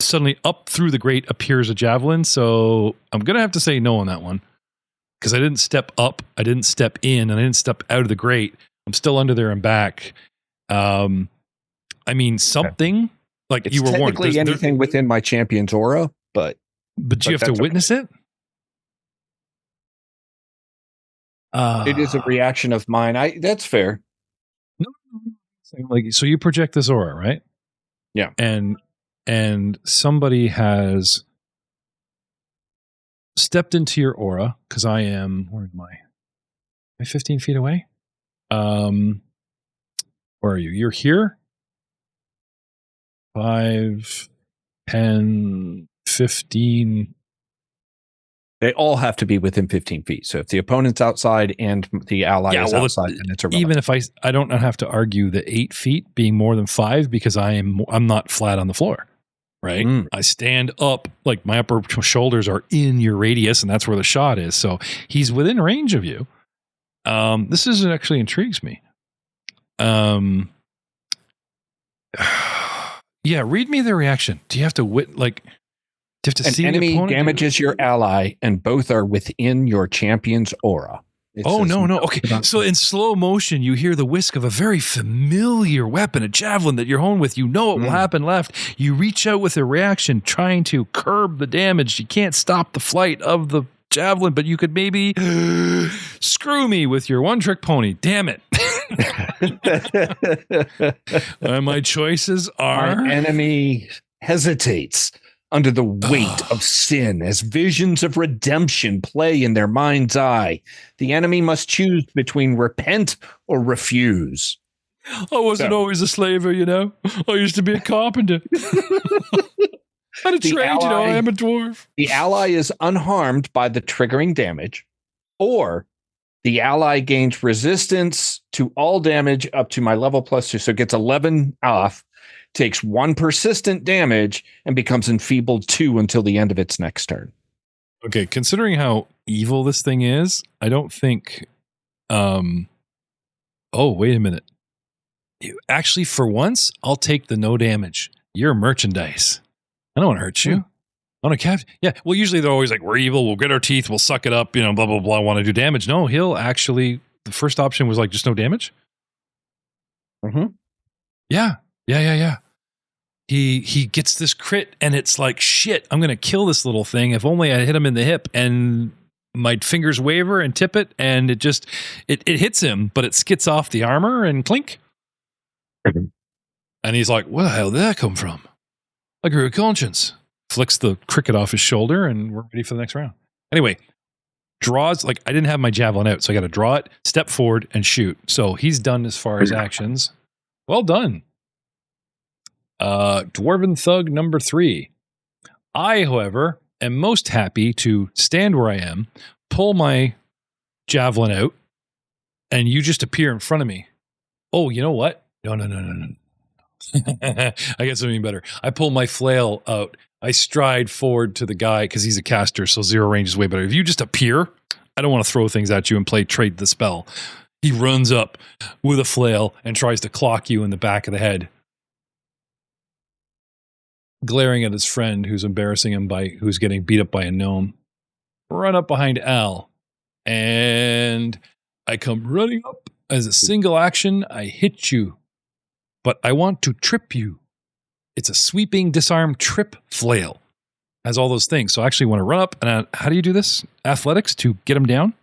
suddenly up through the grate appears a javelin. So I'm going to have to say no on that one. Because I didn't step up, I didn't step in, and I didn't step out of the grate. I'm still under there and back. I mean, something... Like it's you were warned. technically anything within my champion's aura, but you have to witness it? it is a reaction of mine. That's fair. No. Like, so you project this aura, right? Yeah. And somebody has stepped into your aura, because where am I? Am I 15 feet away? Where are you? You're here? 5, 10, 15. They all have to be within 15 feet. So if the opponent's outside and the ally is outside, then it's irrelevant. Even if I don't have to argue the 8 feet being more than 5 because I'm not flat on the floor, right? I stand up, like my upper shoulders are in your radius, and that's where the shot is. So he's within range of you. This actually intrigues me. Yeah, read me the reaction. Do you have to do you have to see an enemy the opponent damages your ally, and both are within your champion's aura. No. Okay. So in slow motion, you hear the whisk of a very familiar weapon, a javelin that you're honed with. You know it will happen left. You reach out with a reaction, trying to curb the damage. You can't stop the flight of the javelin, but you could maybe screw me with your one-trick pony. Damn it. My choices are... My enemy hesitates under the weight of sin as visions of redemption play in their mind's eye. The enemy must choose between repent or refuse. I wasn't always a slaver, you know. I used to be a carpenter. I had a trade, I am a dwarf. The ally is unharmed by the triggering damage, or the ally gains resistance to all damage up to my level +2, so it gets 11 off. takes 1 persistent damage, and becomes enfeebled 2 until the end of its next turn. Okay, considering how evil this thing is, I don't think. Oh, wait a minute. Actually, for once, I'll take the no damage. You're merchandise. I don't want to hurt you. On a cat. Yeah. Well, usually they're always like, we're evil. We'll get our teeth. We'll suck it up. Blah, blah, blah. Want to do damage. No, he'll actually, the first option was like just no damage. Mm-hmm. Yeah. He gets this crit and it's like, shit, I'm going to kill this little thing. If only I hit him in the hip, and my fingers waver and tip it, and it just, it hits him, but it skits off the armor and clink. And he's like, where the hell did that come from? I grew a conscience. Flicks the cricket off his shoulder, and we're ready for the next round. Anyway, draws, like I didn't have my javelin out, so I got to draw it, step forward, and shoot. So he's done as far as actions. Well done. Dwarven Thug number 3. I, however, am most happy to stand where I am, pull my javelin out, and you just appear in front of me. Oh, you know what? No. I got something better. I pull my flail out. I stride forward to the guy because he's a caster, so 0 range is way better. If you just appear, I don't want to throw things at you and play trade the spell. He runs up with a flail and tries to clock you in the back of the head, glaring at his friend who's embarrassing him who's getting beat up by a gnome. Run up behind Al, and I come running up as a single action. I hit you, but I want to trip you. It's a sweeping disarm trip flail. Has all those things. So I actually want to run up, and how do you do this? Athletics to get him down,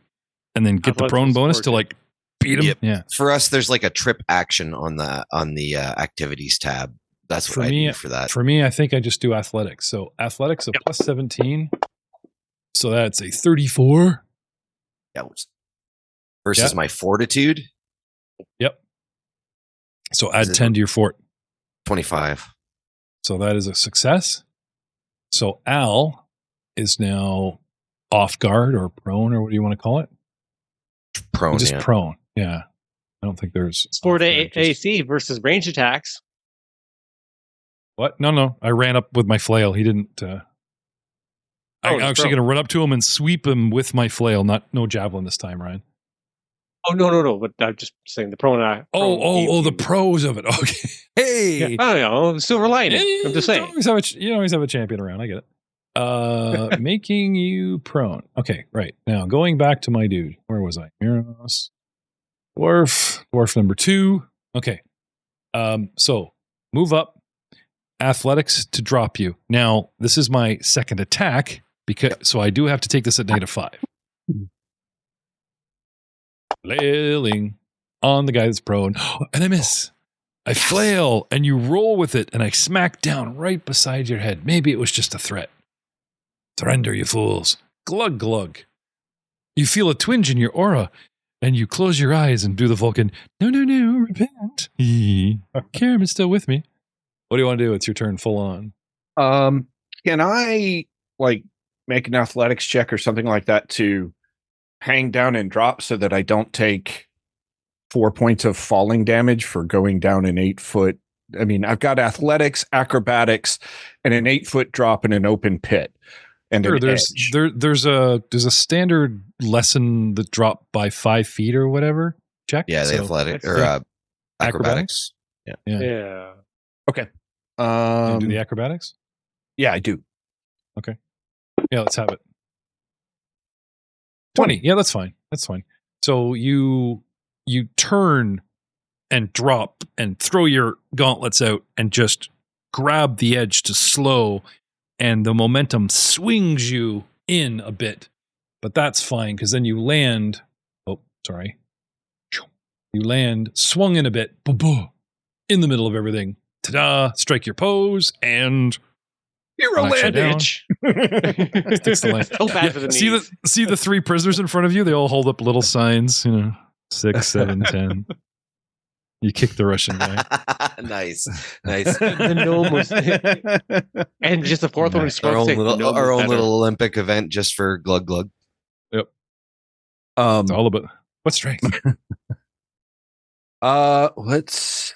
and then get the prone bonus to like beat him. Yep. Yeah. For us, there's like a trip action on the activities tab. That's what I do for that. For me, I think I just do athletics. So athletics of plus 17. So that's a 34. Yeah. Versus my fortitude. Yep. So add 10 to your fort. 25. So that is a success. So Al is now off guard or prone, or what do you want to call it? Prone. Just prone. Yeah. I don't think there's sport AC versus range attacks. What? No. I ran up with my flail. He didn't. I'm actually going to run up to him and sweep him with my flail. No javelin this time, Ryan. Oh no! But I'm just saying the prone. The pros of it. Okay. Hey. Yeah, I don't know. Silver lining. I'm just saying. You always have a champion around. I get it. Making you prone. Okay, right. Now going back to my dude. Where was I? Miros. Dwarf number 2. Okay. So move up. Athletics to drop you. Now this is my second attack so I do have to take this at -5. Flailing on the guy that's prone, and I miss. I flail, and you roll with it, and I smack down right beside your head. Maybe it was just a threat. Surrender, you fools. Glug, glug. You feel a twinge in your aura, and you close your eyes and do the Vulcan, no, repent. Karam is still with me. What do you want to do? It's your turn full on. Can I, make an athletics check or something like that to hang down and drop so that I don't take 4 points of falling damage for going down an 8-foot. I mean, I've got athletics, acrobatics, and an 8-foot drop in an open pit. And sure, there's a standard lesson that drop by 5 feet or whatever. Check. Yeah, the athletic or acrobatics. Yeah. Okay. Do the acrobatics? Yeah, I do. Okay. Yeah, let's have it. 20. Yeah, that's fine. So you turn and drop and throw your gauntlets out and just grab the edge to slow, and the momentum swings you in a bit. But that's fine because then you land. Oh, sorry. You land swung in a bit, in the middle of everything. Ta-da! Strike your pose and hero landage. Sticks the land. So bad for the knees. See the 3 prisoners in front of you? They all hold up little signs, 6, 7, 10. You kick the Russian guy. Nice. The gnome was, and just the 4th one is our own little Olympic event just for glug glug. Yep. It's all about what strength? Let's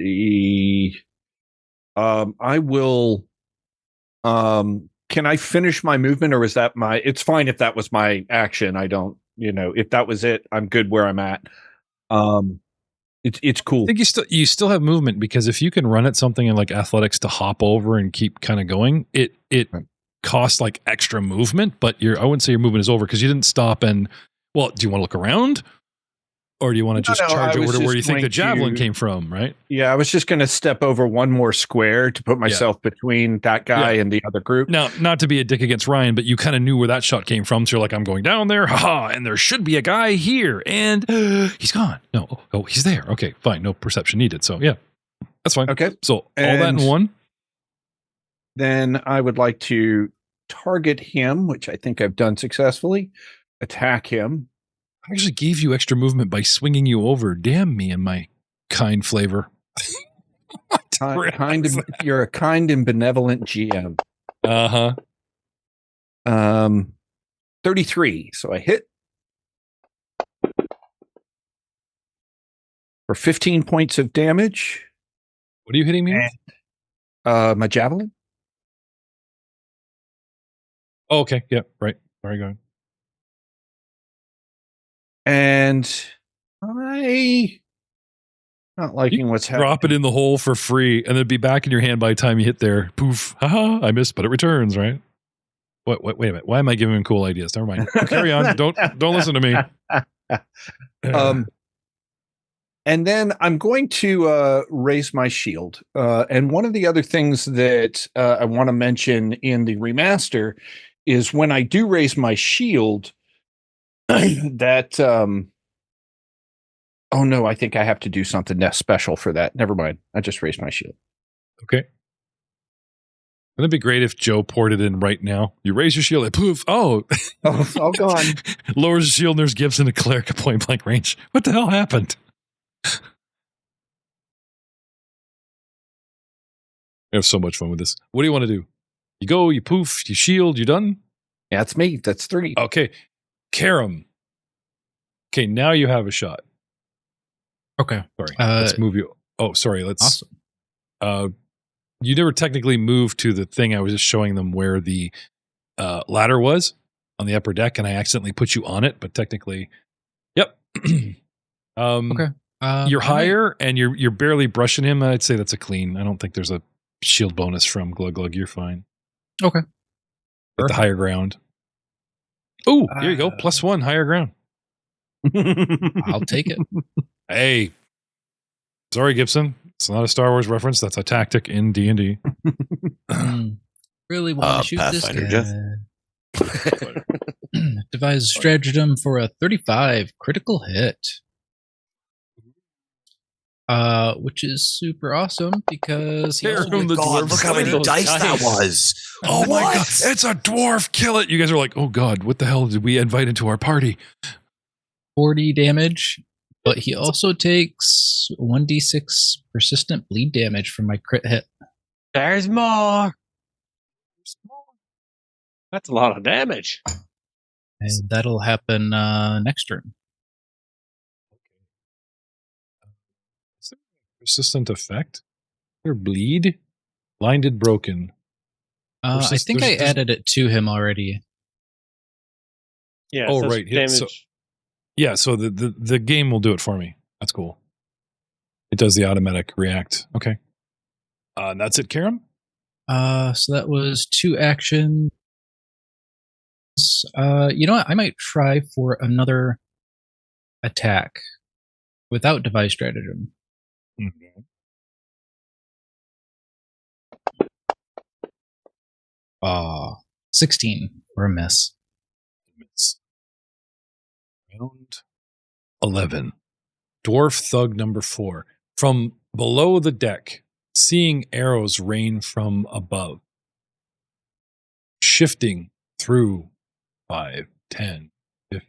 see. I will. Can I finish my movement, or is that my? It's fine if that was my action. I don't. If that was it, I'm good where I'm at. It's cool. I think you still have movement, because if you can run at something in like athletics to hop over and keep kind of going, it costs like extra movement, but I wouldn't say your movement is over because you didn't stop and, well, do you want to look around? Or do you want to just charge over to where you think the javelin came from, right? Yeah, I was just going to step over one more square to put myself between that guy and the other group. Now, not to be a dick against Ryan, but you kind of knew where that shot came from. So you're like, I'm going down there, haha, and there should be a guy here, and he's gone. No, oh, he's there. Okay, fine, no perception needed. So yeah, that's fine. Okay, so all that in one. Then I would like to target him, which I think I've done successfully. Attack him. I actually gave you extra movement by swinging you over. Damn me and my kind flavor. You're a kind and benevolent GM. 33. So I hit for 15 points of damage. What are you hitting me with? My javelin. Oh, okay. Yeah. Right. Very good. And I not liking what's happening. Drop it in the hole for free, and then be back in your hand by the time you hit there. Poof! Haha! I missed, but it returns. Right? Wait a minute. Why am I giving him cool ideas? Never mind. Carry on. Don't listen to me. And then I'm going to raise my shield. And one of the other things that I want to mention in the remaster is when I do raise my shield. That oh no, I think I have to do something special for that. Never mind. I just raised my shield. Okay. Wouldn't it be great if Joe poured it in right now? You raise your shield and poof. Oh, all gone. Lowers the shield and there's Gibson, a cleric at point blank range. What the hell happened? I have so much fun with this. What do you want to do? You go, you poof, you shield, you done? Yeah, that's me. That's 3. Okay. Karam. Okay, now you have a shot. Okay. Sorry. Let's move you. Oh, sorry. Let's. Awesome. You never technically moved to the thing. I was just showing them where the ladder was on the upper deck, and I accidentally put you on it. But technically, yep. Okay. You're higher, and you're barely brushing him. I'd say that's a clean. I don't think there's a shield bonus from Glug Glug. You're fine. Okay. At the higher ground. Oh, here you go. +1 higher ground. I'll take it. Hey, sorry, Gibson. It's not a Star Wars reference. That's a tactic in D&D. Really want to shoot Pathfinder, this guy. Devise a stratagem for a 35 critical hit. Which is super awesome because he also look how many dice that was. Oh my God, it's a dwarf. Kill it. You guys are like, oh God, what the hell did we invite into our party? 40 damage, but he also takes 1d6 persistent bleed damage from my crit hit. There's more. That's a lot of damage. And that'll happen next turn. Persistent effect? Or bleed? Blinded, broken. I think I added it to him already. Yeah. Oh, so right. Damage. So the game will do it for me. That's cool. It does the automatic react. Okay. And that's it, Karam? So that was 2 actions. You know what? I might try for another attack without device stratagem. Mm-hmm. 16 for a miss. Round 11. Dwarf Thug number 4. From below the deck, seeing arrows rain from above. Shifting through 5, 10, 15,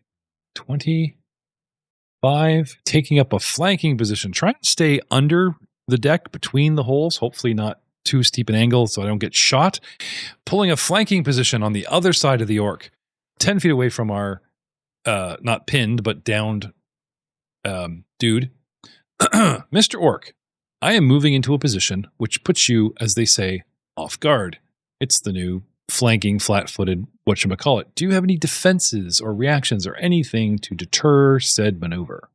25. Taking up a flanking position. Trying to stay under the deck between the holes. Hopefully not too steep an angle so I don't get shot. Pulling a flanking position on the other side of the orc. 10 feet away from our not pinned, but downed dude. Mr. Orc, I am moving into a position which puts you, as they say, off guard. It's the new flanking, flat-footed, whatchamacallit. Do you have any defenses or reactions or anything to deter said maneuver?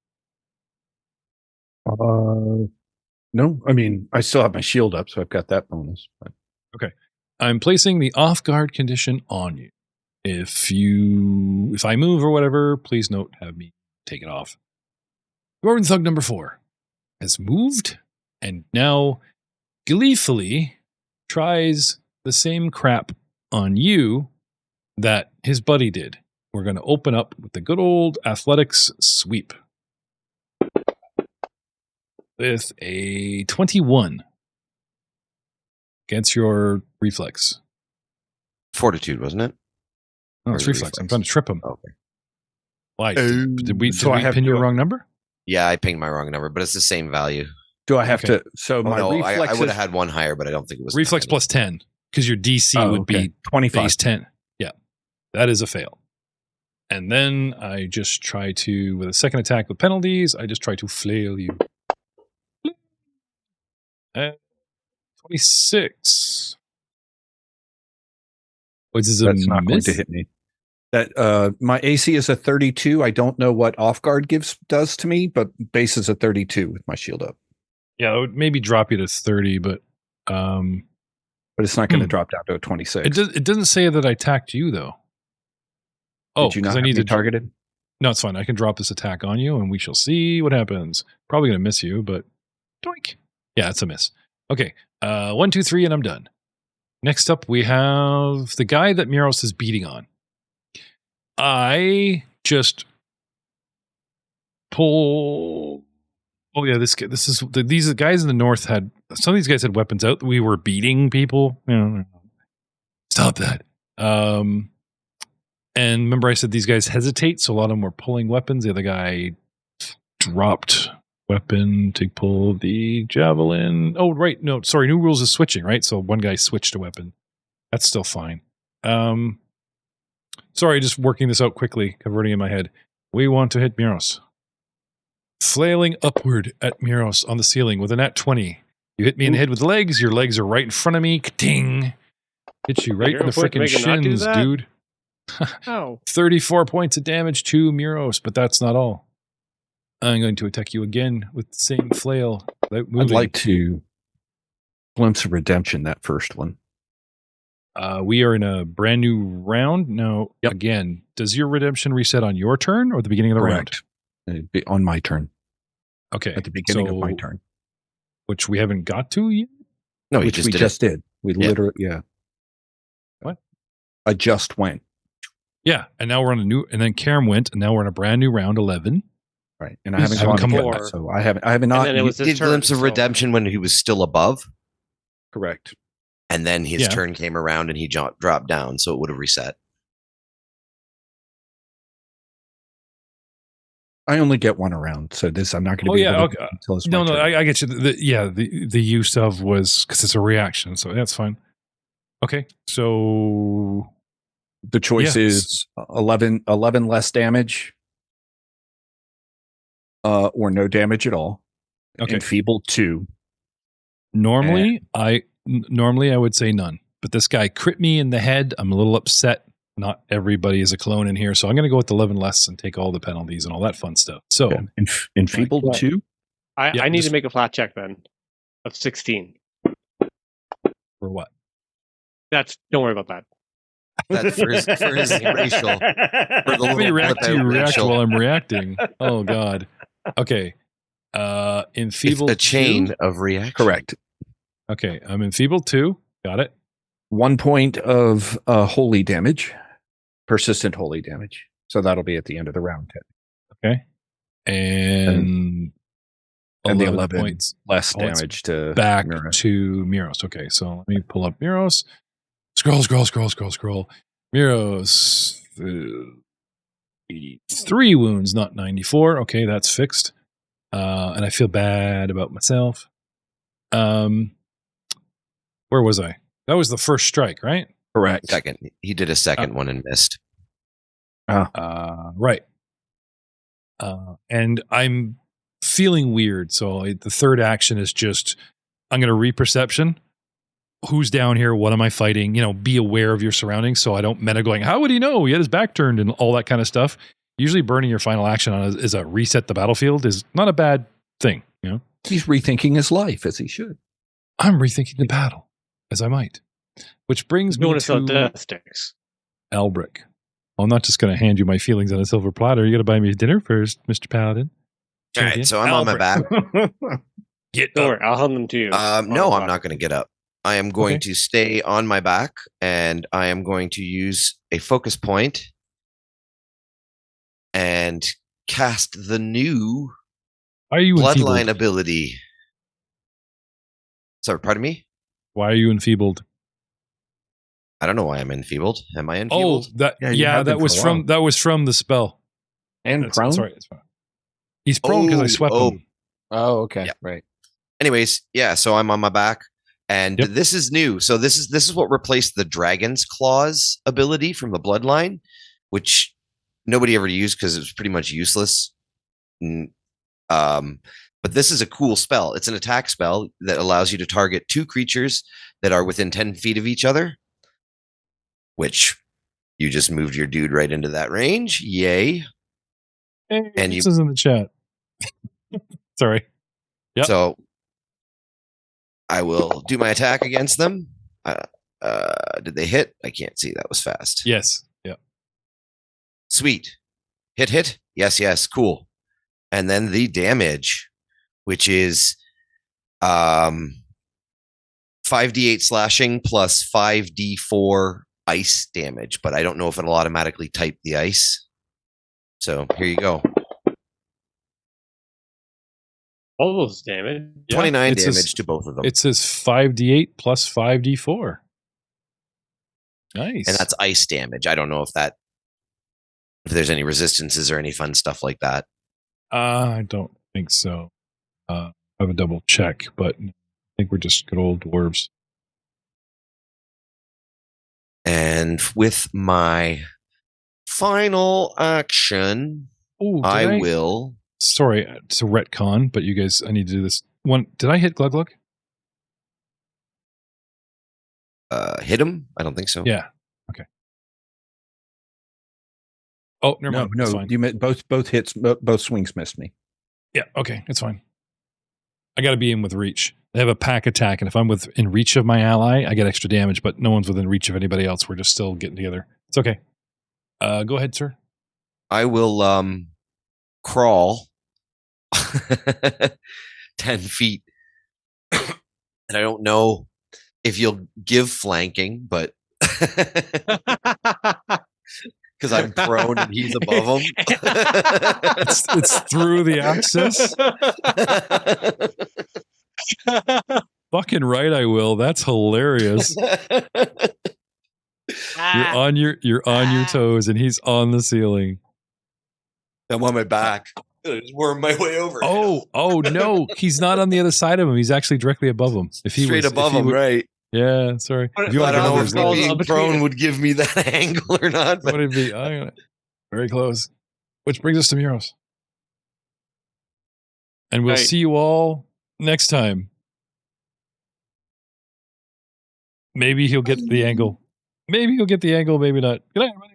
No, I mean, I still have my shield up, so I've got that bonus. But. Okay. I'm placing the off-guard condition on you. If I move or whatever, please note, have me take it off. Dwarven Thug number 4 has moved and now gleefully tries the same crap on you that his buddy did. We're going to open up with the good old athletics sweep with a 21 against your reflex. Fortitude, wasn't it? No, it's Or reflex. I'm trying to trip him. Okay. Why? Did we So I have pin to your do a- wrong number? Yeah, I pinged my wrong number, but it's the same value. Do I have Okay. to? So Oh, my no, reflex I would have had one higher, but I don't think it was Reflex 9. plus 10, because your DC would be 25. base 10. Yeah, that is a fail. And then I just try to, with a second attack with penalties, I just try to flail you. 26. Which is a That's not going miss? to hit me. That my AC is a 32. I don't know what off guard does to me, but base is a 32 with my shield up. Yeah, it would maybe drop you to 30, but But it's not going to Hmm. drop down to a 26. it doesn't say that I attacked you, though. Oh, Did you because not I need have to me targeted? No, it's fine. I can drop this attack on you, and we shall see what happens. Probably going to miss you, but doink. Yeah, it's a miss. Okay, 1, 2, 3, and I'm done. Next up, we have the guy that Miros is beating on. I just pull. Oh yeah, these guys in the north had some of these guys had weapons out. We were beating people. Stop that. And remember, I said these guys hesitate, so a lot of them were pulling weapons. The other guy dropped weapon to pull the javelin. Oh, right. No, sorry. New rules is switching, right? So one guy switched a weapon. That's still fine. Sorry, just working this out quickly, converting in my head. We want to hit Miros. Flailing upward at Miros on the ceiling with a nat 20. You hit me in the head with legs. Your legs are right in front of me. Ka-ting. Hit you right You're in the supposed to freaking make it not do shins, that? dude. Oh. 34 points of damage to Miros, but that's not all. I'm going to attack you again with the same flail. Without moving. I'd like to glimpse of redemption, that first one. We are in a brand new round. Now, Yep. again, does your redemption reset on your turn or the beginning of the round? Correct. It'd be on my turn. Okay. At the beginning of my so- turn. Which we haven't got to yet? No, you Which just we did just did. We Yeah. literally, yeah. What? I just went. Yeah. And now we're on a new, and then Karen went, and now we're in a brand new round 11. Right. And I Please haven't haven't gone come yet, back. so I haven't And not. then it was it. his Did turn. glimpse of so- redemption when he was still above, Correct. and then his Yeah. turn came around and he dropped down, so it would have reset. I only get one around, so this I'm not going to Oh, be yeah, able okay. to until it's No, my turn. I get you. The use of was because it's a reaction, so that's fine. Okay. So, The choice Yeah. is 11 less damage, or no damage at all. okay. Enfeebled 2. Normally I would say none, but this guy crit me in the head. I'm a little upset. Not everybody is a clone in here, so I'm going to go with 11 less and take all the penalties and all that fun stuff. So, Okay. Enfeebled Right. 2. Yeah, I need just- to make a flat check then of 16. for what? Don't worry about that. That for his racial. For the How do you little react flip to out react racial. while I'm reacting? Oh God. Okay. It's Enfeebled a chain 2. of reaction. Correct. Okay, I'm enfeebled 2. Got it. 1 point of holy damage, persistent holy damage. So that'll be at the end of the round. Okay. And And the 11 11 points less Oh, it's damage to back Mira. to Miros. Okay, so let me pull up Miros. Scroll. Miros. 83 wounds, not 94. Okay, that's fixed. And I feel bad about myself. Where was I? That was the first strike, right? Correct. Second, he did a second one and missed. Right. And I'm feeling weird. So the third action is just, I'm going to reperception. Who's down here? What am I fighting? Be aware of your surroundings so I don't meta going, how would he know? He had his back turned and all that kind of stuff. Usually burning your final action on is a reset the battlefield is not a bad thing. He's rethinking his life as he should. I'm rethinking the battle as I might. Which brings me Notice how to death sticks. Albric. I'm not just going to hand you my feelings on a silver platter. You got to buy me dinner first, Mr. Paladin. All right, so I'm on my back. Get Don't up. worry, I'll hand them to you. No, I'm not going to get up. I am going to stay on my back, and I am going to use a focus point and cast the new Why are you bloodline enfeebled? ability. Sorry, pardon me? Why are you enfeebled? I don't know why I'm enfeebled. Am I Oh, enfeebled? that was from the spell. And That's, prone? Sorry, it's fine. He's prone because I swept him. Oh, okay. Yeah. Right. Anyways, yeah, so I'm on my back, and Yep. this is new. So this is what replaced the Dragon's Claws ability from the Bloodline, which nobody ever used because it was pretty much useless. But this is a cool spell. It's an attack spell that allows you to target 2 creatures that are within 10 feet of each other, which you just moved your dude right into that range. Yay. Hey, And this is in the chat. Sorry. Yep. So I will do my attack against them. Did they hit? I can't see. That was fast. Yes. Yeah. Sweet. Hit. Yes. Cool. And then the damage, which is 5d8 slashing plus 5d4 ice damage, but I don't know if it'll automatically type the ice. So here you go. All those damage. 29 it says- damage to both of them. It says 5d8 plus 5d4. Nice. And that's ice damage. I don't know if there's any resistances or any fun stuff like that. I don't think so. I have a double check, but I think we're just good old dwarves. And with my final action, Ooh, I will. Sorry, it's a retcon, but you guys, I need to do this. One, did I hit Glug Glug? Hit him? I don't think so. Yeah. Okay. Oh, never mind. It's No. fine. You meant both hits, both swings missed me. Yeah. Okay. It's fine. I got to be in with reach. They have a pack attack, and if I'm in reach of my ally, I get extra damage. But no one's within reach of anybody else. We're just still getting together. It's okay. Go ahead, sir. I will crawl 10 feet. And I don't know if you'll give flanking, but because I'm prone and he's above him. It's through the axis. Fucking right, I will. That's hilarious. You're on your toes, and he's on the ceiling. I'm on my back. I just worm my way over. Oh no, he's not on the other side of him. He's actually directly above him. If he straight was, above if he him, would- right? Yeah, sorry. If you I want to don't go know over if his being legs, prone would give me that angle or not. what But would it be? Very close. Which brings us to Muros. And we'll Right. see you all next time. Maybe he'll get the angle. Maybe not. Good night, everybody.